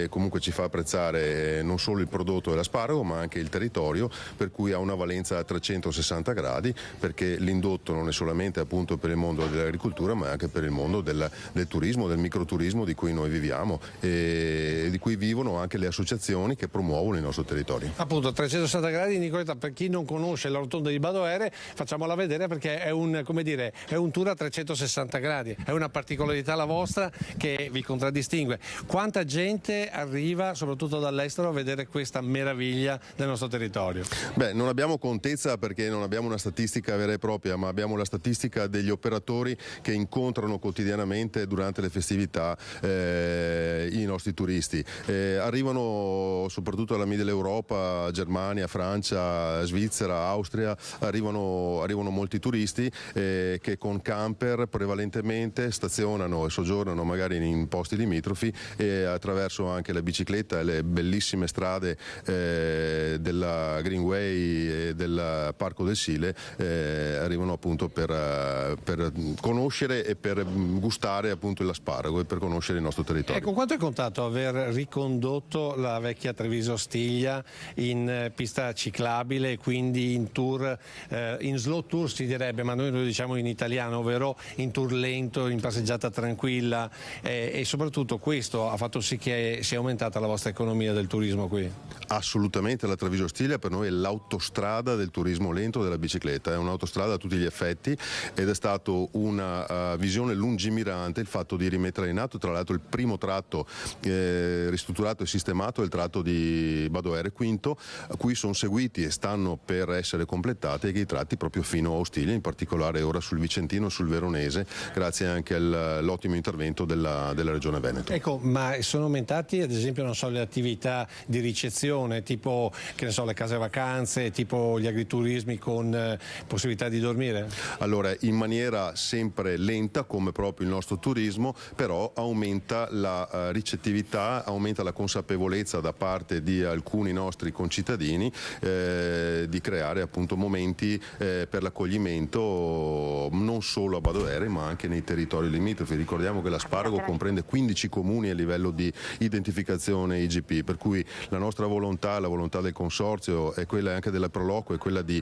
comunque ci fa apprezzare non solo il prodotto dell'asparago ma anche il territorio, per cui ha una valenza a 360 gradi, perché l'indotto non è solamente appunto per il mondo dell'agricoltura ma anche per il mondo del turismo, del microturismo di cui noi viviamo e di cui vivono anche le associazioni che promuovono il nostro territorio. Appunto 360 gradi, Nicoletta, per chi non conosce la rotonda di Badoere facciamola vedere, perché è un tour a 360 gradi, è una particolarità la vostra che vi contraddistingue. Quanta gente arriva soprattutto dall'estero a vedere questa meraviglia del nostro territorio? Beh, non abbiamo contezza perché non abbiamo una statistica vera e propria, ma abbiamo la statistica degli operatori che incontrano quotidianamente durante le festività i nostri turisti. Arrivano soprattutto dalla media dell'Europa, Germania, Francia, Svizzera, Austria, arrivano molti turisti che con camper prevalentemente stazionano e soggiornano magari in posti limitrofi e attraverso anche la bicicletta e le bellissime strade della Greenway e del Parco del Sile arrivano appunto per conoscere e per gustare appunto l'asparago e per conoscere il nostro territorio. Ecco, quanto è contato aver ricondotto la vecchia Treviso-Stiglia in pista ciclabile e quindi in tour, in slow tour si direbbe, ma noi lo diciamo in italiano, ovvero in tour lento, in passeggiata tranquilla, e soprattutto questo ha fatto sì che sia aumentata la vostra economia del turismo qui? Assolutamente, la Treviso Stiglia per noi è l'autostrada del turismo lento della bicicletta, è un'autostrada a tutti gli effetti ed è stato una visione lungimirante il fatto di rimettere in atto, tra l'altro il primo tratto ristrutturato e sistemato è il tratto di Badoere Quinto, a cui sono seguiti e stanno per essere completati i tratti proprio fino a Ostiglia, in particolare ora sul Vicentino e sul Veronese, grazie anche all'ottimo intervento della Regione Veneto. Ecco, ma sono aumentati ad esempio non so, le attività di ricezione, tipo che ne so, le case vacanze, tipo gli agriturismi con possibilità di dormire? Allora, in maniera sempre lenta come proprio il nostro turismo, però aumenta la ricettività, aumenta la consapevolezza da parte di alcuni nostri concittadini di creare appunto momenti per l'accoglimento non solo a Badoere ma anche nei territori limitrofi. Ricordiamo che l'asparago comprende 15 comuni a livello di identificazione IGP, per cui la nostra volontà, la volontà del consorzio e quella anche della Proloco è quella di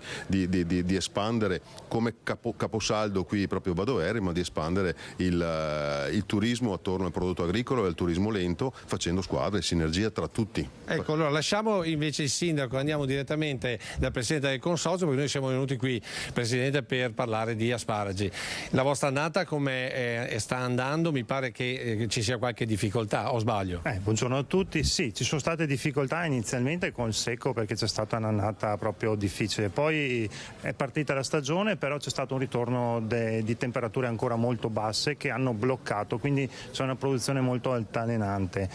espandere come caposaldo qui proprio Badoere, ma di espandere il turismo attorno al prodotto agricolo e al turismo lento, facendo squadre e sinergia tra tutti. Ecco, allora lasciamo invece il sindaco, andiamo direttamente dal presidente del consorzio, perché noi siamo venuti qui, presidente, per parlare di asparagi. La vostra annata come sta andando? Mi pare che ci sia qualche difficoltà, o sbaglio? Buongiorno a tutti, sì, ci sono state difficoltà inizialmente con il secco perché c'è stata un'annata proprio difficile, poi è partita la stagione, però c'è stato un ritorno di temperature ancora molto basse che hanno bloccato, quindi c'è una produzione molto altalenante.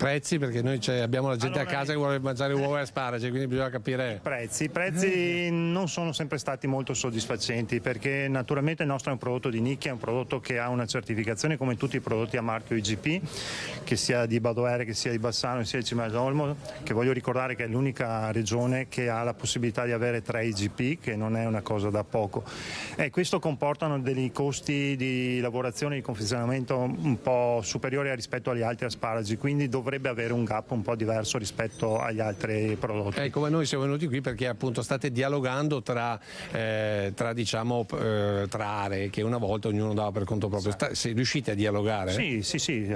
Prezzi, perché noi abbiamo la gente a casa che vuole mangiare uova e asparagi, quindi bisogna capire. I prezzi non sono sempre stati molto soddisfacenti, perché naturalmente il nostro è un prodotto di nicchia, è un prodotto che ha una certificazione come tutti i prodotti a marchio IGP, che sia di Badoere, che sia di Bassano, che sia di Cima d'Olmo, che voglio ricordare che è l'unica regione che ha la possibilità di avere 3 IGP, che non è una cosa da poco. E questo comportano dei costi di lavorazione e di confezionamento un po' superiori rispetto agli altri asparagi, quindi dovrebbe avere un gap un po' diverso rispetto agli altri prodotti. Ecco, noi siamo venuti qui perché appunto state dialogando tra aree che una volta ognuno dava per conto proprio. Riuscite a dialogare? Sì,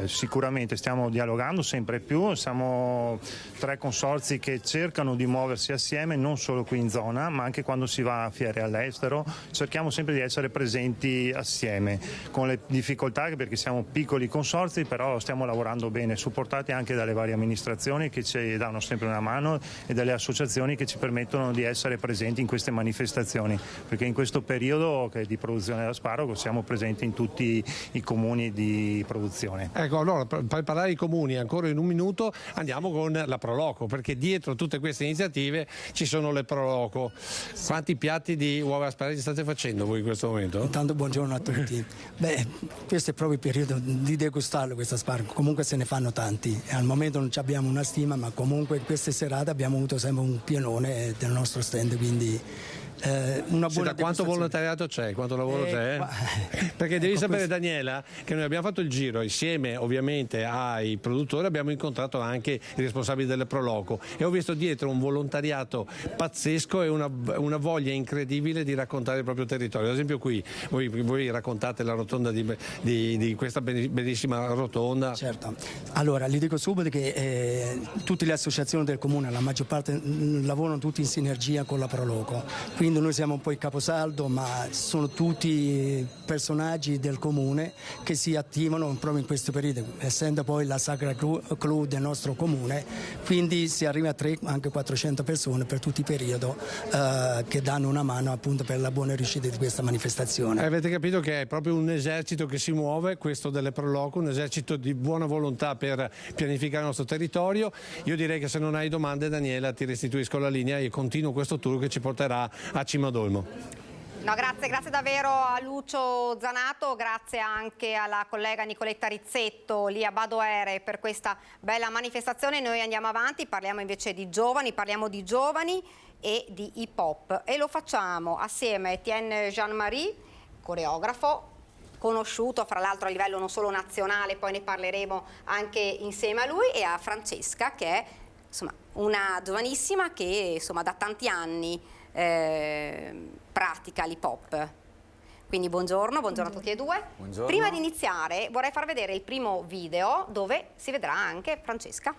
sicuramente stiamo dialogando sempre più, siamo 3 consorzi che cercano di muoversi assieme non solo qui in zona ma anche quando si va a fiere all'estero, cerchiamo sempre di essere presenti assieme, con le difficoltà perché siamo piccoli consorzi, però stiamo lavorando bene, supportati anche dalle varie amministrazioni che ci danno sempre una mano e dalle associazioni che ci permettono di essere presenti in queste manifestazioni, perché in questo periodo di produzione dell'asparago siamo presenti in tutti i comuni di produzione. Ecco, allora per parlare di comuni ancora in un minuto andiamo con la Proloco, perché dietro tutte queste iniziative ci sono le Proloco. Quanti piatti di uova e asparagi state facendo voi in questo momento? Intanto buongiorno a tutti. Beh, questo è proprio il periodo di degustarlo questo asparago, comunque se ne fanno tanti. Al momento non abbiamo una stima, ma comunque in queste serate abbiamo avuto sempre un pienone del nostro stand, quindi una buona da quanto volontariato c'è? Quanto lavoro c'è? Perché devi sapere, Daniela, che noi abbiamo fatto il giro insieme ovviamente ai produttori, abbiamo incontrato anche i responsabili delle Proloco e ho visto dietro un volontariato pazzesco e una voglia incredibile di raccontare il proprio territorio. Ad esempio qui voi raccontate la rotonda di questa bellissima rotonda. Certo, allora gli dico subito che tutte le associazioni del comune, la maggior parte lavorano tutti in sinergia con la Proloco, quindi noi siamo un po' il caposaldo, ma sono tutti personaggi del comune che si attivano proprio in questo periodo, essendo poi la Sacra Cru del nostro comune, quindi si arriva a 300, anche 400 persone per tutto il periodo che danno una mano appunto per la buona riuscita di questa manifestazione. Avete capito che è proprio un esercito che si muove, questo delle Proloco, un esercito di buona volontà per pianificare il nostro territorio. Io direi che se non hai domande, Daniela, ti restituisco la linea e continuo questo tour che ci porterà a Cimadolmo. No, grazie davvero a Lucio Zanato, grazie anche alla collega Nicoletta Rizzetto lì a Badoere per questa bella manifestazione. Noi andiamo avanti, parliamo invece di giovani, e di hip hop e lo facciamo assieme a Etienne Jean-Marie, coreografo conosciuto fra l'altro a livello non solo nazionale, poi ne parleremo anche insieme a lui, e a Francesca che è insomma una giovanissima che insomma da tanti anni pratica l'hip hop. Quindi buongiorno a tutti e due. Buongiorno. Prima di iniziare vorrei far vedere il primo video dove si vedrà anche Francesca.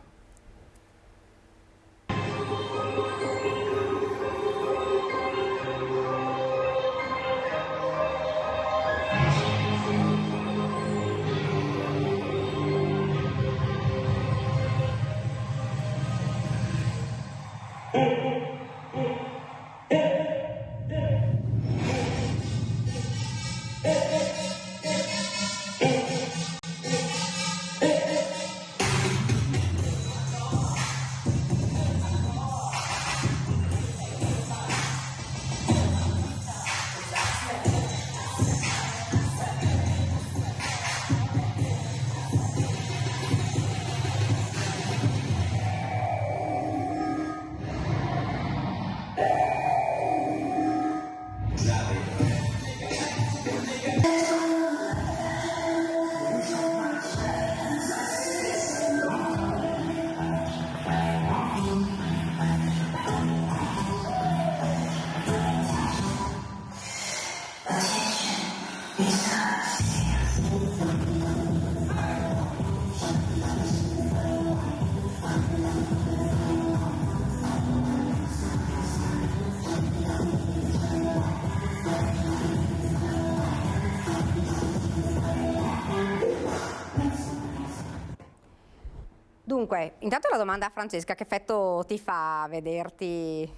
Dunque, intanto la domanda a Francesca, che effetto ti fa vederti?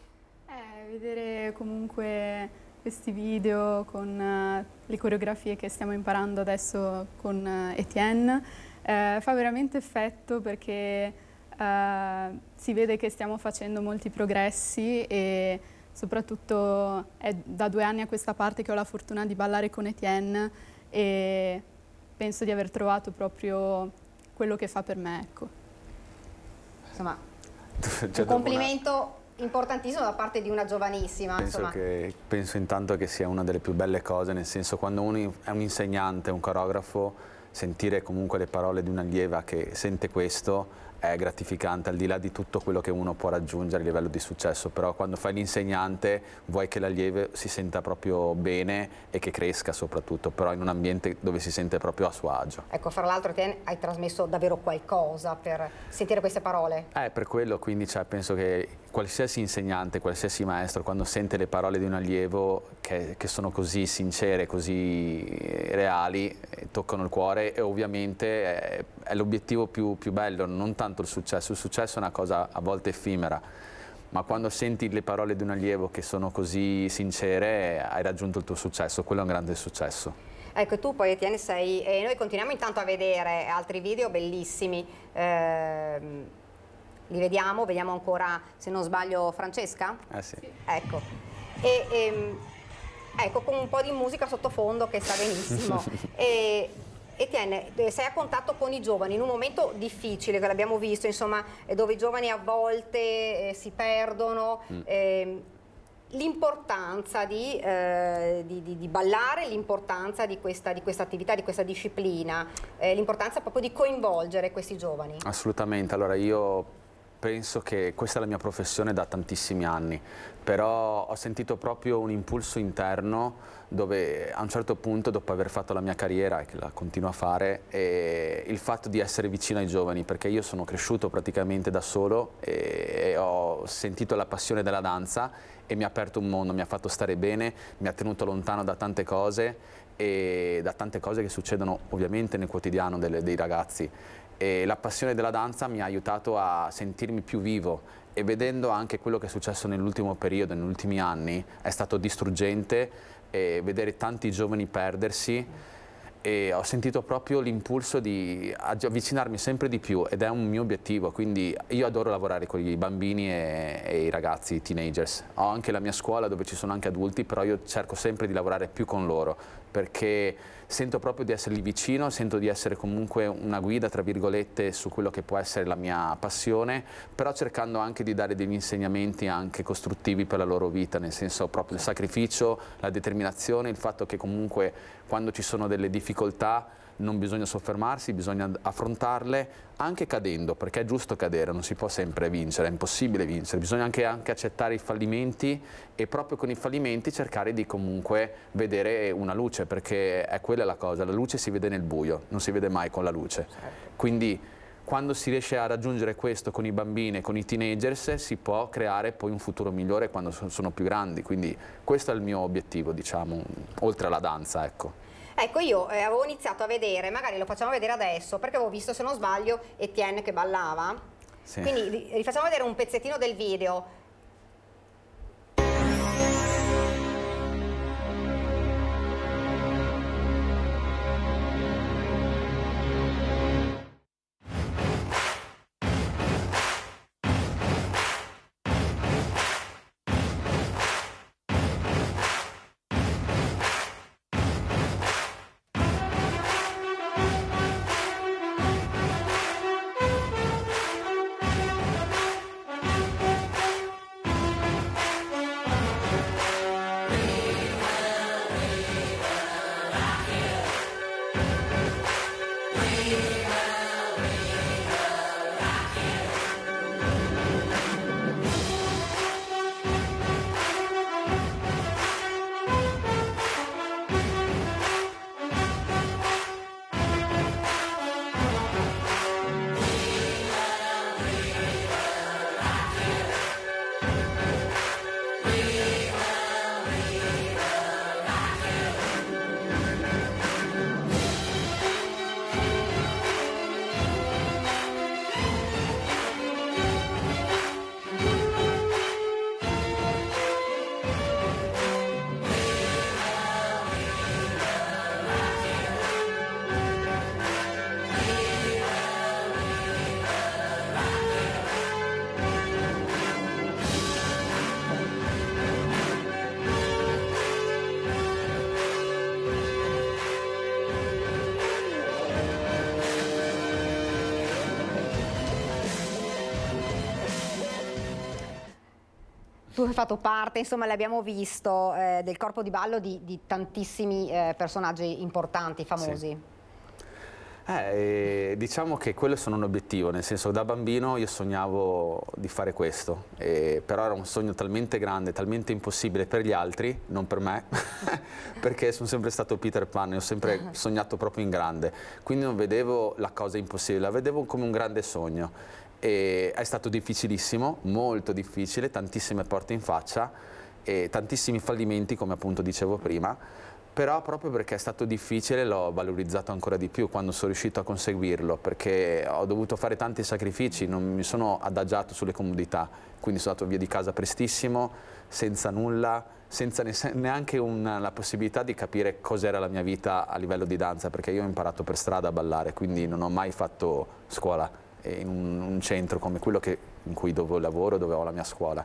Vedere comunque questi video con le coreografie che stiamo imparando adesso con Etienne fa veramente effetto, perché si vede che stiamo facendo molti progressi e soprattutto è da 2 anni a questa parte che ho la fortuna di ballare con Etienne e penso di aver trovato proprio quello che fa per me, ecco. Insomma, un complimento importantissimo da parte di una giovanissima. Penso intanto che sia una delle più belle cose, nel senso, quando uno è un insegnante, un coreografo, sentire comunque le parole di un'allieva che sente questo è gratificante, al di là di tutto quello che uno può raggiungere a livello di successo, però quando fai l'insegnante vuoi che l'allieva si senta proprio bene e che cresca soprattutto, però in un ambiente dove si sente proprio a suo agio. Ecco, fra l'altro Etienne, hai trasmesso davvero qualcosa per sentire queste parole? Per quello, quindi penso che qualsiasi insegnante, qualsiasi maestro, quando sente le parole di un allievo che sono così sincere, così reali, toccano il cuore, e ovviamente è l'obiettivo più bello, non tanto il successo è una cosa a volte effimera, ma quando senti le parole di un allievo che sono così sincere hai raggiunto il tuo successo, quello è un grande successo. Ecco, e tu poi Etienne sei, e noi continuiamo intanto a vedere altri video bellissimi, li vediamo ancora, se non sbaglio, Francesca? Sì. Ecco, ecco, con un po' di musica sottofondo che sta benissimo. Etienne, sei a contatto con i giovani in un momento difficile, che l'abbiamo visto, insomma, dove i giovani a volte si perdono. L'importanza di ballare, l'importanza di questa attività, di questa disciplina, l'importanza proprio di coinvolgere questi giovani. Assolutamente, allora io penso che questa è la mia professione da tantissimi anni, però ho sentito proprio un impulso interno dove a un certo punto, dopo aver fatto la mia carriera e che la continuo a fare, il fatto di essere vicino ai giovani, perché io sono cresciuto praticamente da solo e ho sentito la passione della danza e mi ha aperto un mondo, mi ha fatto stare bene, mi ha tenuto lontano da tante cose e da tante cose che succedono ovviamente nel quotidiano dei ragazzi. E la passione della danza mi ha aiutato a sentirmi più vivo e vedendo anche quello che è successo nell'ultimo periodo, negli ultimi anni, è stato distruggente vedere tanti giovani perdersi e ho sentito proprio l'impulso di avvicinarmi sempre di più ed è un mio obiettivo, quindi io adoro lavorare con i bambini e i ragazzi, i teenagers. Ho anche la mia scuola dove ci sono anche adulti, però io cerco sempre di lavorare più con loro perché sento proprio di esserli vicino, sento di essere comunque una guida, tra virgolette, su quello che può essere la mia passione, però cercando anche di dare degli insegnamenti anche costruttivi per la loro vita, nel senso proprio il sacrificio, la determinazione, il fatto che comunque quando ci sono delle difficoltà non bisogna soffermarsi, bisogna affrontarle anche cadendo, perché è giusto cadere, non si può sempre vincere, è impossibile vincere, bisogna anche accettare i fallimenti e proprio con i fallimenti cercare di comunque vedere una luce, perché è quella la cosa, la luce si vede nel buio, non si vede mai con la luce. Quindi quando si riesce a raggiungere questo con i bambini e con i teenagers si può creare poi un futuro migliore quando sono più grandi, quindi questo è il mio obiettivo, diciamo, oltre alla danza, ecco. Ecco, io avevo iniziato a vedere, magari lo facciamo vedere adesso, perché avevo visto, se non sbaglio, Etienne che ballava. Sì. Quindi rifacciamo vedere un pezzettino del video. Tu hai fatto parte, insomma l'abbiamo visto, del corpo di ballo di tantissimi personaggi importanti, famosi. Sì. Diciamo che quello sono un obiettivo, nel senso da bambino io sognavo di fare questo, però era un sogno talmente grande, talmente impossibile per gli altri, non per me, perché sono sempre stato Peter Pan e ho sempre sognato proprio in grande, quindi non vedevo la cosa impossibile, la vedevo come un grande sogno. E è stato difficilissimo, molto difficile, tantissime porte in faccia e tantissimi fallimenti, come appunto dicevo prima, però proprio perché è stato difficile l'ho valorizzato ancora di più quando sono riuscito a conseguirlo, perché ho dovuto fare tanti sacrifici, non mi sono adagiato sulle comodità, quindi sono andato via di casa prestissimo, senza nulla, senza neanche la possibilità di capire cos'era la mia vita a livello di danza, perché io ho imparato per strada a ballare, quindi non ho mai fatto scuola in un centro come quello in cui lavoro, dove ho la mia scuola.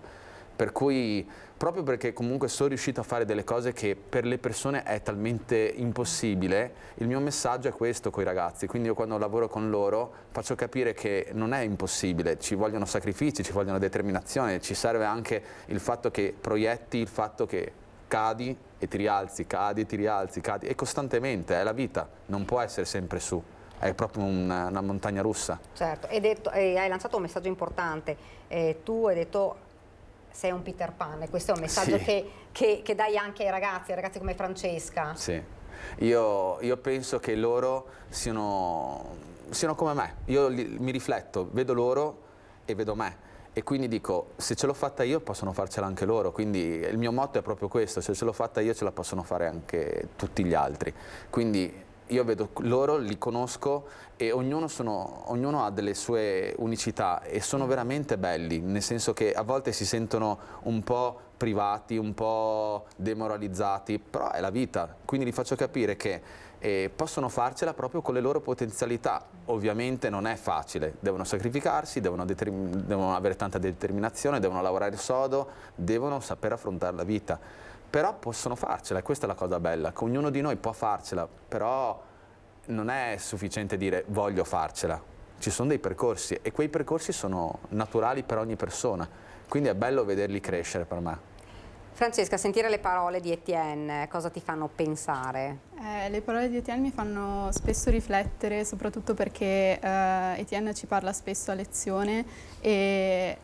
Per cui, proprio perché comunque sono riuscito a fare delle cose che per le persone è talmente impossibile, il mio messaggio è questo con i ragazzi. Quindi io quando lavoro con loro faccio capire che non è impossibile, ci vogliono sacrifici, ci vogliono determinazione, ci serve anche il fatto che proietti il fatto che cadi e ti rialzi, cadi e ti rialzi, cadi, e costantemente, è la vita, non può essere sempre su, è proprio una montagna russa. Certo, hai lanciato un messaggio importante, tu hai detto sei un Peter Pan, e questo è un messaggio Sì. che dai anche ai ragazzi come Francesca. Sì, io penso che loro siano come me, io mi rifletto, vedo loro e vedo me. E quindi dico, se ce l'ho fatta io possono farcela anche loro, quindi il mio motto è proprio questo, se ce l'ho fatta io ce la possono fare anche tutti gli altri. Quindi io vedo loro, li conosco e ognuno ha delle sue unicità e sono veramente belli, nel senso che a volte si sentono un po' privati, un po' demoralizzati, però è la vita, quindi li faccio capire che possono farcela proprio con le loro potenzialità. Ovviamente non è facile, devono sacrificarsi, devono avere tanta determinazione, devono lavorare sodo, devono saper affrontare la vita. Però possono farcela, e questa è la cosa bella, che ognuno di noi può farcela, però non è sufficiente dire voglio farcela. Ci sono dei percorsi e quei percorsi sono naturali per ogni persona, quindi è bello vederli crescere per me. Francesca, sentire le parole di Etienne, cosa ti fanno pensare? Le parole di Etienne mi fanno spesso riflettere, soprattutto perché Etienne ci parla spesso a lezione e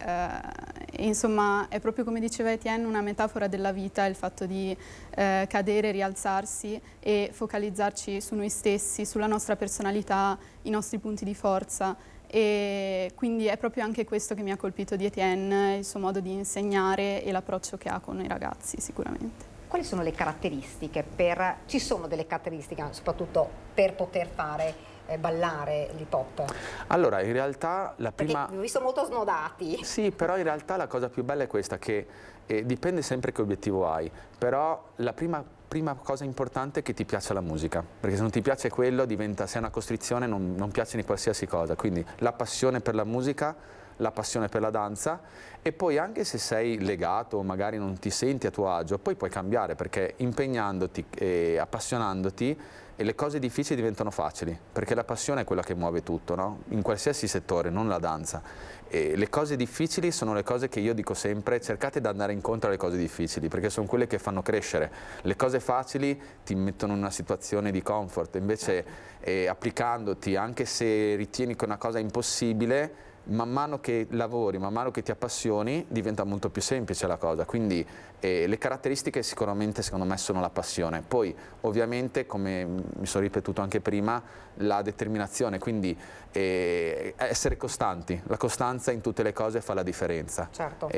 insomma è proprio come diceva Etienne una metafora della vita, il fatto di cadere, rialzarsi e focalizzarci su noi stessi, sulla nostra personalità, i nostri punti di forza. E quindi è proprio anche questo che mi ha colpito di Etienne, il suo modo di insegnare e l'approccio che ha con i ragazzi sicuramente. Quali sono le caratteristiche ci sono delle caratteristiche soprattutto per poter fare ballare l'hip hop? Allora, in realtà la prima... Perché vi ho visto molto snodati. Sì, però in realtà la cosa più bella è questa, che dipende sempre che obiettivo hai, però la prima cosa importante è che ti piaccia la musica, perché se non ti piace quello diventa, se è una costrizione, non piace di qualsiasi cosa, quindi la passione per la musica, la passione per la danza, e poi anche se sei legato o magari non ti senti a tuo agio, poi puoi cambiare, perché impegnandoti e appassionandoti le cose difficili diventano facili, perché la passione è quella che muove tutto, no? In qualsiasi settore, non la danza. E le cose difficili sono le cose che io dico sempre, cercate di andare incontro alle cose difficili, perché sono quelle che fanno crescere. Le cose facili ti mettono in una situazione di comfort, invece applicandoti, anche se ritieni che è una cosa impossibile, man mano che lavori, man mano che ti appassioni, diventa molto più semplice la cosa. Quindi le caratteristiche sicuramente secondo me sono la passione. Poi ovviamente, come mi sono ripetuto anche prima, la determinazione, quindi essere costanti. La costanza in tutte le cose fa la differenza. Certo.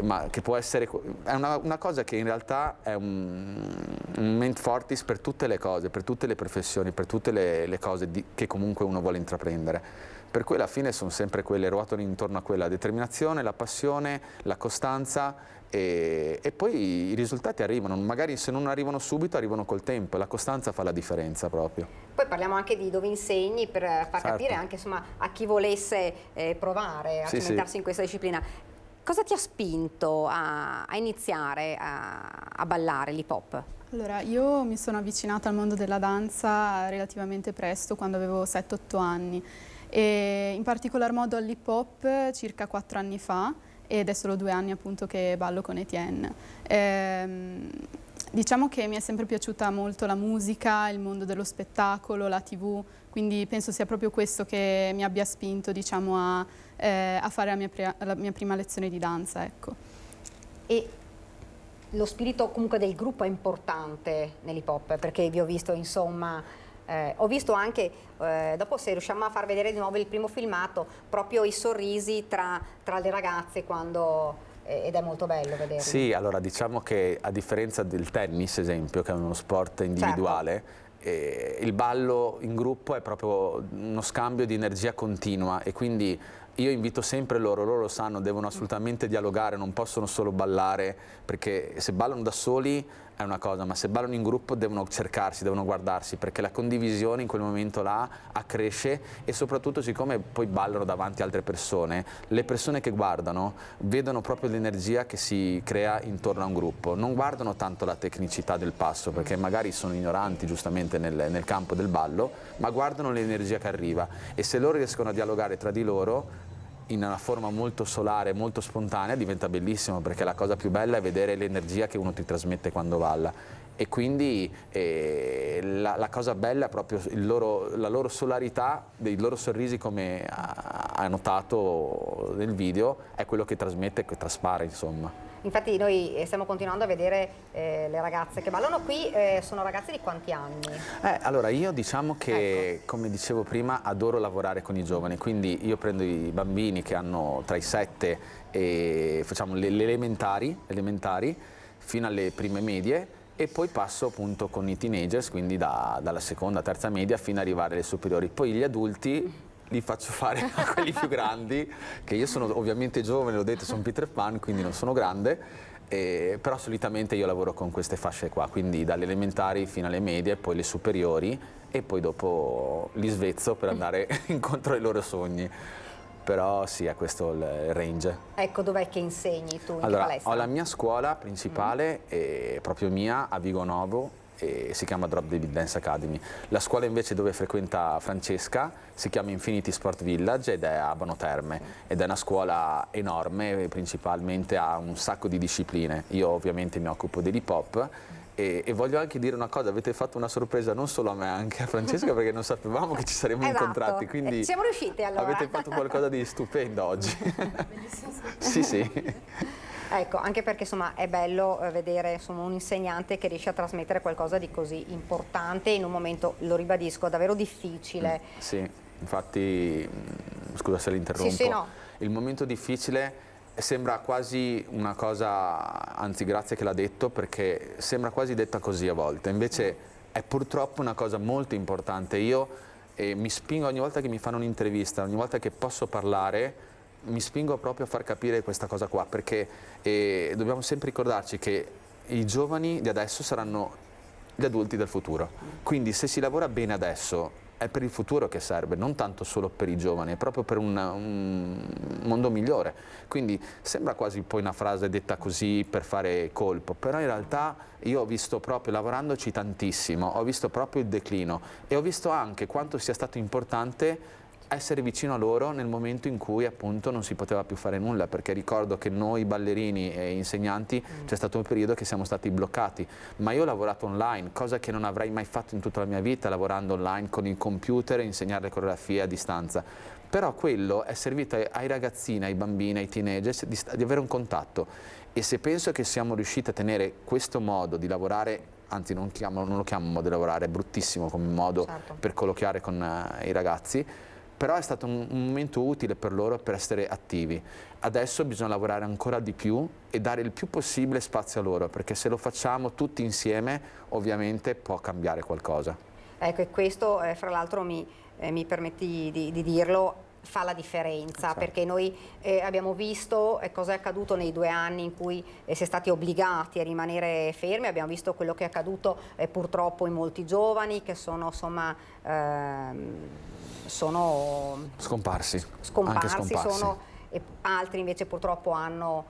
Ma che può essere, è una cosa che in realtà è un ment fortis per tutte le cose, per tutte le professioni, per tutte le cose che comunque uno vuole intraprendere. Per cui alla fine sono sempre quelle, ruotano intorno a quella determinazione, la passione, la costanza e poi i risultati arrivano, magari se non arrivano subito arrivano col tempo, la costanza fa la differenza proprio. Poi parliamo anche di dove insegni per far capire anche insomma, a chi volesse provare a cimentarsi in questa disciplina. Cosa ti ha spinto a iniziare a ballare l'hip hop? Allora, io mi sono avvicinata al mondo della danza relativamente presto, quando avevo 7-8 anni. E in particolar modo all'hip hop circa 4 anni fa, ed è solo 2 anni appunto che ballo con Etienne. Diciamo che mi è sempre piaciuta molto la musica, il mondo dello spettacolo, la TV, quindi penso sia proprio questo che mi abbia spinto, diciamo, a fare la mia prima lezione di danza, ecco. E lo spirito comunque del gruppo è importante nell'hip hop, perché vi ho visto insomma... ho visto anche, dopo se riusciamo a far vedere di nuovo il primo filmato, proprio i sorrisi tra le ragazze quando... ed è molto bello vederlo. Sì, allora diciamo che a differenza del tennis, esempio, che è uno sport individuale, il ballo in gruppo è proprio uno scambio di energia continua e quindi io invito sempre loro lo sanno, devono assolutamente dialogare, non possono solo ballare, perché se ballano da soli è una cosa, ma se ballano in gruppo devono cercarsi, devono guardarsi, perché la condivisione in quel momento là accresce, e soprattutto siccome poi ballano davanti a altre persone, le persone che guardano vedono proprio l'energia che si crea intorno a un gruppo, non guardano tanto la tecnicità del passo, perché magari sono ignoranti giustamente nel campo del ballo, ma guardano l'energia che arriva, e se loro riescono a dialogare tra di loro in una forma molto solare, molto spontanea, diventa bellissimo, perché la cosa più bella è vedere l'energia che uno ti trasmette quando balla, e quindi la cosa bella è proprio la loro solarità, i loro sorrisi, come ha notato nel video, è quello che trasmette e che traspare, insomma. Infatti noi stiamo continuando a vedere le ragazze che ballano qui, sono ragazze di quanti anni? Allora io diciamo che, come dicevo prima, adoro lavorare con i giovani, quindi io prendo i bambini che hanno tra i 7 e facciamo le elementari fino alle prime medie, e poi passo appunto con i teenagers, quindi dalla seconda, terza media fino ad arrivare alle superiori. Poi gli adulti li faccio fare a quelli più grandi, che io sono ovviamente giovane, l'ho detto, sono Peter Pan, quindi non sono grande, però solitamente io lavoro con queste fasce qua, quindi dalle elementari fino alle medie, poi le superiori, e poi dopo li svezzo per andare incontro ai loro sogni. Però sì, è questo il range. Ecco, dov'è che insegni tu? In allora, palestra? ho la mia scuola principale, proprio mia, a Vigo Novo, e si chiama Drop David Dance Academy. La scuola invece dove frequenta Francesca si chiama Infinity Sport Village ed è a Abano Terme, ed è una scuola enorme, principalmente ha un sacco di discipline. Io ovviamente mi occupo dell'hip hop, e voglio anche dire una cosa: avete fatto una sorpresa non solo a me, anche a Francesca, perché non sapevamo che ci saremmo incontrati, quindi siamo riusciti allora. Avete fatto qualcosa di stupendo oggi. Sì, sì. Ecco, anche perché insomma è bello vedere un insegnante che riesce a trasmettere qualcosa di così importante in un momento, lo ribadisco, davvero difficile. Sì, infatti, scusa se l'interrompo, sì, no. Il momento difficile sembra quasi una cosa, anzi grazie che l'ha detto, perché sembra quasi detta così a volte, invece è purtroppo una cosa molto importante. Io mi spingo ogni volta che mi fanno un'intervista, ogni volta che posso parlare, mi spingo proprio a far capire questa cosa qua, perché dobbiamo sempre ricordarci che i giovani di adesso saranno gli adulti del futuro, quindi se si lavora bene adesso è per il futuro che serve, non tanto solo per i giovani, è proprio per un mondo migliore. Quindi sembra quasi poi una frase detta così per fare colpo, però in realtà io ho visto proprio, lavorandoci tantissimo, ho visto proprio il declino, e ho visto anche quanto sia stato importante essere vicino a loro nel momento in cui appunto non si poteva più fare nulla, perché ricordo che noi ballerini e insegnanti c'è stato un periodo che siamo stati bloccati, ma io ho lavorato online, cosa che non avrei mai fatto in tutta la mia vita, lavorando online con il computer e insegnare le coreografie a distanza. Però quello è servito ai ragazzini, ai bambini, ai teenagers di avere un contatto, e se penso che siamo riusciti a tenere questo modo di lavorare, anzi non lo chiamo modo di lavorare, è bruttissimo come modo per colloquiare con i ragazzi, però è stato un momento utile per loro per essere attivi. Adesso bisogna lavorare ancora di più e dare il più possibile spazio a loro, perché se lo facciamo tutti insieme ovviamente può cambiare qualcosa. Ecco, e questo fra l'altro mi permetti di dirlo, fa la differenza, perché noi abbiamo visto cosa è accaduto nei 2 anni in cui si è stati obbligati a rimanere fermi, abbiamo visto quello che è accaduto purtroppo in molti giovani che sono insomma scomparsi, e altri invece purtroppo hanno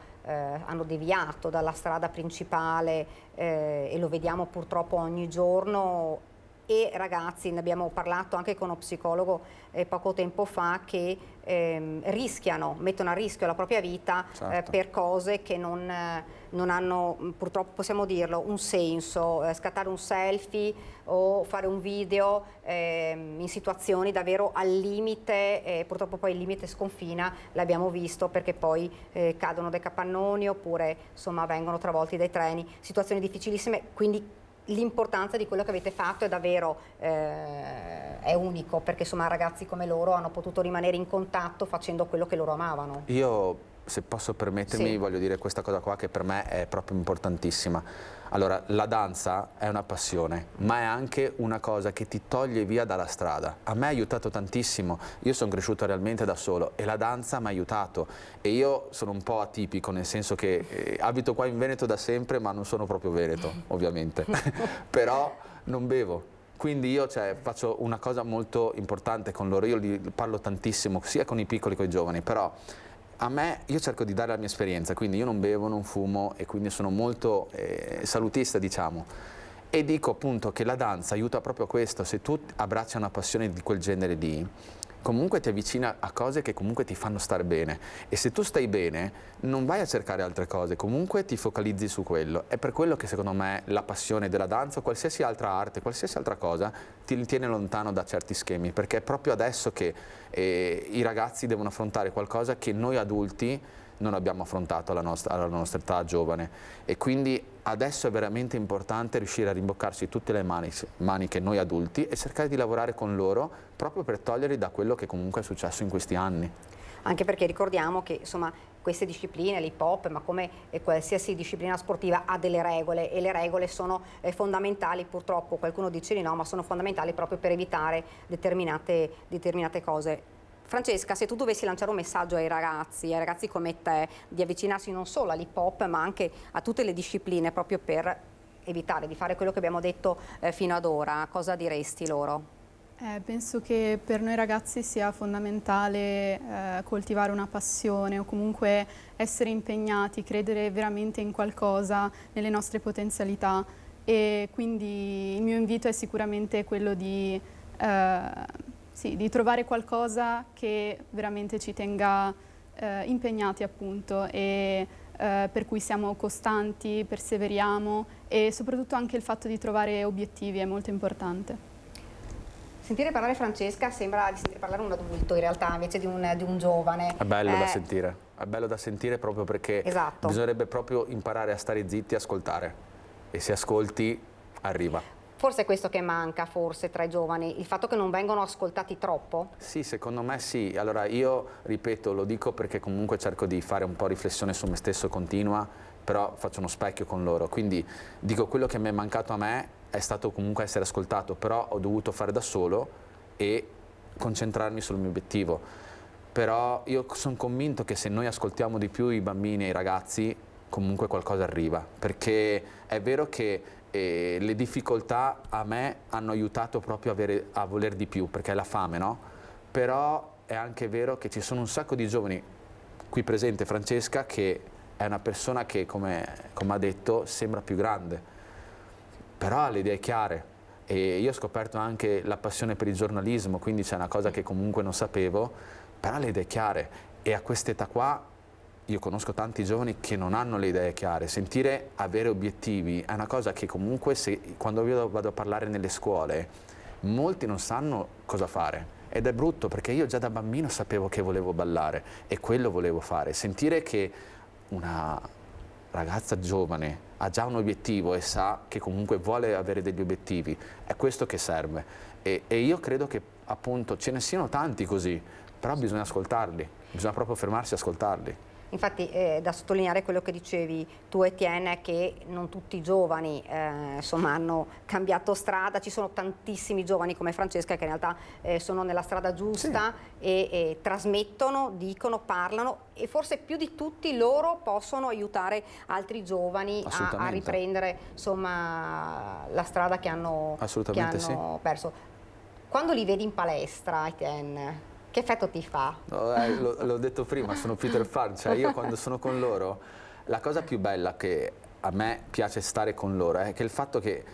deviato dalla strada principale, e lo vediamo purtroppo ogni giorno. E ragazzi, ne abbiamo parlato anche con uno psicologo poco tempo fa, che mettono a rischio la propria vita per cose che non hanno, purtroppo possiamo dirlo, un senso. Scattare un selfie o fare un video in situazioni davvero al limite, purtroppo poi il limite sconfina, l'abbiamo visto, perché poi cadono dai capannoni oppure insomma vengono travolti dai treni, situazioni difficilissime. Quindi l'importanza di quello che avete fatto è davvero è unico, perché insomma ragazzi come loro hanno potuto rimanere in contatto facendo quello che loro amavano. Io se posso permettermi, Sì. voglio dire questa cosa qua che per me è proprio importantissima. Allora, la danza è una passione, ma è anche una cosa che ti toglie via dalla strada. A me ha aiutato tantissimo, io sono cresciuto realmente da solo e la danza mi ha aiutato. E io sono un po' atipico, nel senso che abito qua in Veneto da sempre, ma non sono proprio veneto, ovviamente. Però non bevo. Quindi io faccio una cosa molto importante con loro, io li parlo tantissimo, sia con i piccoli che con i giovani, però a me, io cerco di dare la mia esperienza, quindi io non bevo, non fumo e quindi sono molto salutista, diciamo. E dico appunto che la danza aiuta proprio a questo, se tu abbracci una passione di quel genere lì, comunque ti avvicina a cose che comunque ti fanno stare bene e se tu stai bene non vai a cercare altre cose, comunque ti focalizzi su quello. È per quello che secondo me la passione della danza o qualsiasi altra arte, qualsiasi altra cosa ti tiene lontano da certi schemi, perché è proprio adesso che i ragazzi devono affrontare qualcosa che noi adulti non abbiamo affrontato alla nostra età giovane e quindi adesso è veramente importante riuscire a rimboccarsi tutte le maniche noi adulti e cercare di lavorare con loro proprio per toglierli da quello che comunque è successo in questi anni. Anche perché ricordiamo che insomma queste discipline, l'hip hop, ma come qualsiasi disciplina sportiva ha delle regole e le regole sono fondamentali, purtroppo qualcuno dice di no, ma sono fondamentali proprio per evitare determinate cose. Francesca, se tu dovessi lanciare un messaggio ai ragazzi come te, di avvicinarsi non solo all'hip hop ma anche a tutte le discipline proprio per evitare di fare quello che abbiamo detto fino ad ora, cosa diresti loro? Penso che per noi ragazzi sia fondamentale coltivare una passione o comunque essere impegnati, credere veramente in qualcosa, nelle nostre potenzialità e quindi il mio invito è sicuramente quello di trovare qualcosa che veramente ci tenga impegnati appunto e per cui siamo costanti, perseveriamo e soprattutto anche il fatto di trovare obiettivi è molto importante. Sentire parlare Francesca sembra di sentire parlare un adulto in realtà invece di un giovane. È bello da sentire proprio perché bisognerebbe proprio imparare a stare zitti e ascoltare e se ascolti arriva. Forse è questo che manca tra i giovani, il fatto che non vengono ascoltati troppo? Sì, secondo me sì. Allora io, ripeto, lo dico perché comunque cerco di fare un po' riflessione su me stesso continua, però faccio uno specchio con loro. Quindi dico, quello che mi è mancato a me è stato comunque essere ascoltato, però ho dovuto fare da solo e concentrarmi sul mio obiettivo. Però io sono convinto che se noi ascoltiamo di più i bambini e i ragazzi, comunque qualcosa arriva. Perché è vero che le difficoltà a me hanno aiutato proprio a voler di più, perché è la fame, no? Però è anche vero che ci sono un sacco di giovani, qui presente Francesca, che è una persona che, come ha detto, sembra più grande, però ha le idee chiare. E io ho scoperto anche la passione per il giornalismo, quindi c'è una cosa che comunque non sapevo, però ha le idee chiare. E a quest'età qua io conosco tanti giovani che non hanno le idee chiare. Sentire avere obiettivi è una cosa che comunque quando io vado a parlare nelle scuole molti non sanno cosa fare ed è brutto perché io già da bambino sapevo che volevo ballare e quello volevo fare. Sentire che una ragazza giovane ha già un obiettivo e sa che comunque vuole avere degli obiettivi è questo che serve e io credo che appunto ce ne siano tanti così, però bisogna ascoltarli, bisogna proprio fermarsi e ascoltarli. Infatti da sottolineare quello che dicevi tu Etienne, che non tutti i giovani insomma, hanno cambiato strada, ci sono tantissimi giovani come Francesca che in realtà sono nella strada giusta e trasmettono, dicono, parlano e forse più di tutti loro possono aiutare altri giovani a riprendere insomma, la strada che hanno perso. Quando li vedi in palestra Etienne, che effetto ti fa? L'ho detto prima, sono Peter Pan, cioè io quando sono con loro, la cosa più bella che a me piace stare con loro è che il fatto che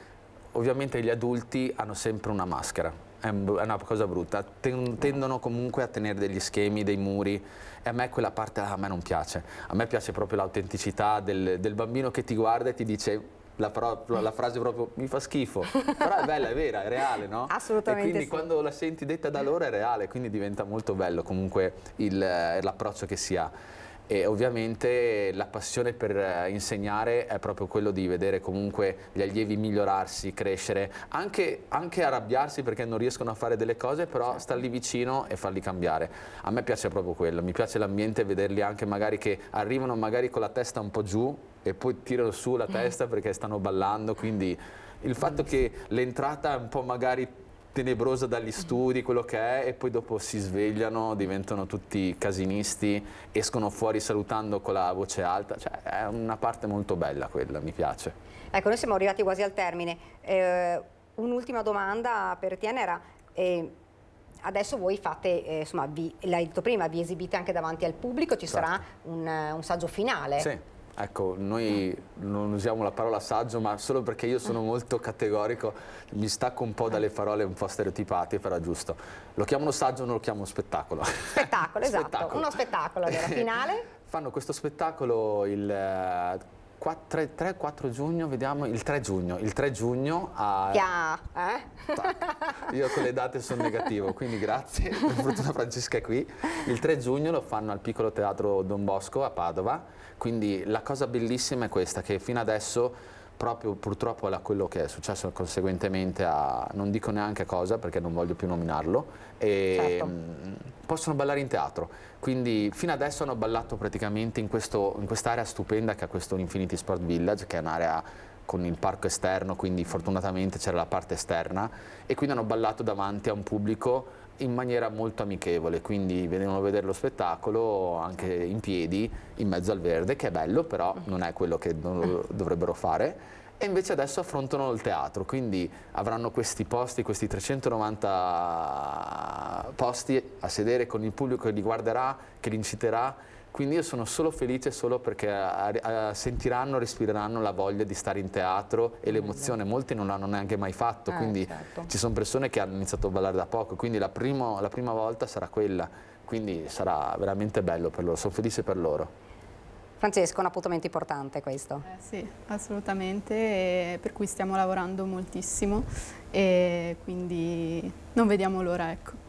ovviamente gli adulti hanno sempre una maschera, è una cosa brutta, tendono comunque a tenere degli schemi, dei muri e a me quella parte a me non piace, a me piace proprio l'autenticità del bambino che ti guarda e ti dice la frase proprio mi fa schifo, però è bella, è vera, è reale, no? Assolutamente. E quindi quando la senti detta da loro è reale, quindi diventa molto bello comunque l'approccio che si ha. e ovviamente la passione per insegnare è proprio quello di vedere comunque gli allievi migliorarsi, crescere, anche arrabbiarsi perché non riescono a fare delle cose, però starli vicino e farli cambiare. A me piace proprio quello, mi piace l'ambiente, vederli anche magari che arrivano magari con la testa un po' giù e poi tirano su la testa perché stanno ballando, quindi il fatto che l'entrata è un po' magari tenebrosa dagli studi, quello che è, e poi dopo si svegliano, diventano tutti casinisti, escono fuori salutando con la voce alta, cioè è una parte molto bella quella, mi piace. Ecco, noi siamo arrivati quasi al termine. Un'ultima domanda per Etienne era, adesso voi fate, insomma, l'hai detto prima, vi esibite anche davanti al pubblico, ci sarà un saggio finale. Sì. Ecco, noi non usiamo la parola saggio, ma solo perché io sono molto categorico, mi stacco un po' dalle parole un po' stereotipate, però è giusto. Lo chiamano saggio, non lo chiamo spettacolo. Spettacolo, esatto, uno spettacolo, allora, finale? Fanno questo spettacolo il 3-4 giugno, vediamo, il 3 giugno a... Io con le date sono negativo, quindi grazie, per fortuna Francesca è qui. Il 3 giugno lo fanno al Piccolo Teatro Don Bosco a Padova, quindi la cosa bellissima è questa, che fino adesso proprio purtroppo è quello che è successo conseguentemente a, non dico neanche cosa perché non voglio più nominarlo, e possono ballare in teatro, quindi fino adesso hanno ballato praticamente in quest'area stupenda che è questo Infinity Sport Village, che è un'area con il parco esterno, quindi fortunatamente c'era la parte esterna, e quindi hanno ballato davanti a un pubblico in maniera molto amichevole, quindi venivano a vedere lo spettacolo anche in piedi in mezzo al verde, che è bello, però non è quello che dovrebbero fare, e invece adesso affrontano il teatro, quindi avranno questi posti, questi 390 posti a sedere con il pubblico che li guarderà, che li inciterà. Quindi io sono solo felice solo perché sentiranno, respireranno la voglia di stare in teatro e l'emozione. Molti non l'hanno neanche mai fatto, quindi ci sono persone che hanno iniziato a ballare da poco, quindi la prima volta sarà quella, quindi sarà veramente bello per loro, sono felice per loro. Francesco, è un appuntamento importante questo. Sì, assolutamente, per cui stiamo lavorando moltissimo e quindi non vediamo l'ora, ecco.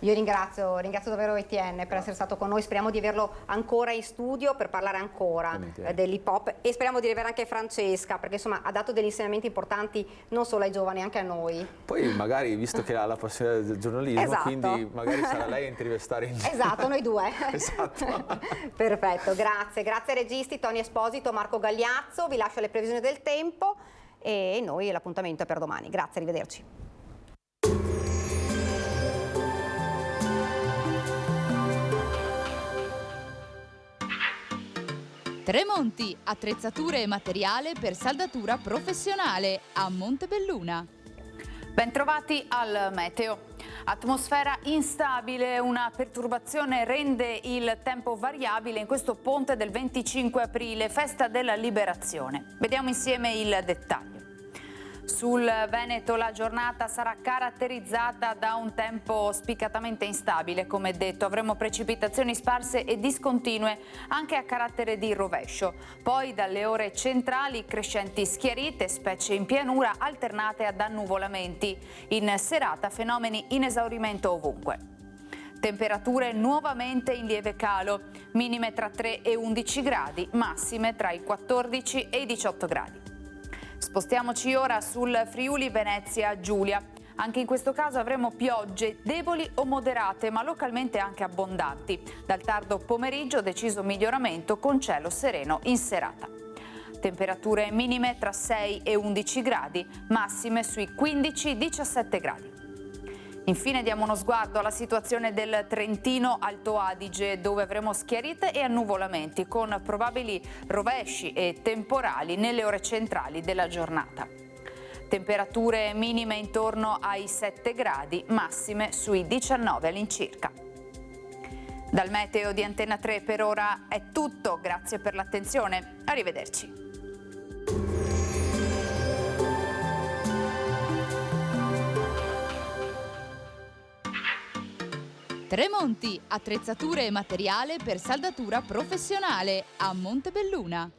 Io ringrazio davvero Etienne per essere stato con noi, speriamo di averlo ancora in studio per parlare ancora dell'hip hop, e speriamo di avere anche Francesca, perché insomma ha dato degli insegnamenti importanti non solo ai giovani, anche a noi. Poi magari, visto che ha la passione del giornalismo, quindi magari sarà lei a intervistare in... Esatto, noi due. Esatto. Perfetto, grazie ai registi Tony Esposito, Marco Gagliazzo, vi lascio le previsioni del tempo e noi l'appuntamento è per domani. Grazie, arrivederci. Tremonti, attrezzature e materiale per saldatura professionale a Montebelluna. Bentrovati al meteo. Atmosfera instabile, una perturbazione rende il tempo variabile in questo ponte del 25 aprile, festa della liberazione. Vediamo insieme il dettaglio. Sul Veneto la giornata sarà caratterizzata da un tempo spiccatamente instabile, come detto. Avremo precipitazioni sparse e discontinue anche a carattere di rovescio. Poi dalle ore centrali crescenti schiarite, specie in pianura, alternate ad annuvolamenti. In serata fenomeni in esaurimento ovunque. Temperature nuovamente in lieve calo, minime tra 3 e 11 gradi, massime tra i 14 e i 18 gradi. Spostiamoci ora sul Friuli Venezia Giulia. Anche in questo caso avremo piogge deboli o moderate, ma localmente anche abbondanti. Dal tardo pomeriggio deciso miglioramento con cielo sereno in serata. Temperature minime tra 6 e 11 gradi, massime sui 15-17 gradi. Infine diamo uno sguardo alla situazione del Trentino Alto Adige, dove avremo schiarite e annuvolamenti con probabili rovesci e temporali nelle ore centrali della giornata. Temperature minime intorno ai 7 gradi, massime sui 19 all'incirca. Dal meteo di Antenna 3 per ora è tutto, grazie per l'attenzione, arrivederci. Tremonti, attrezzature e materiale per saldatura professionale a Montebelluna.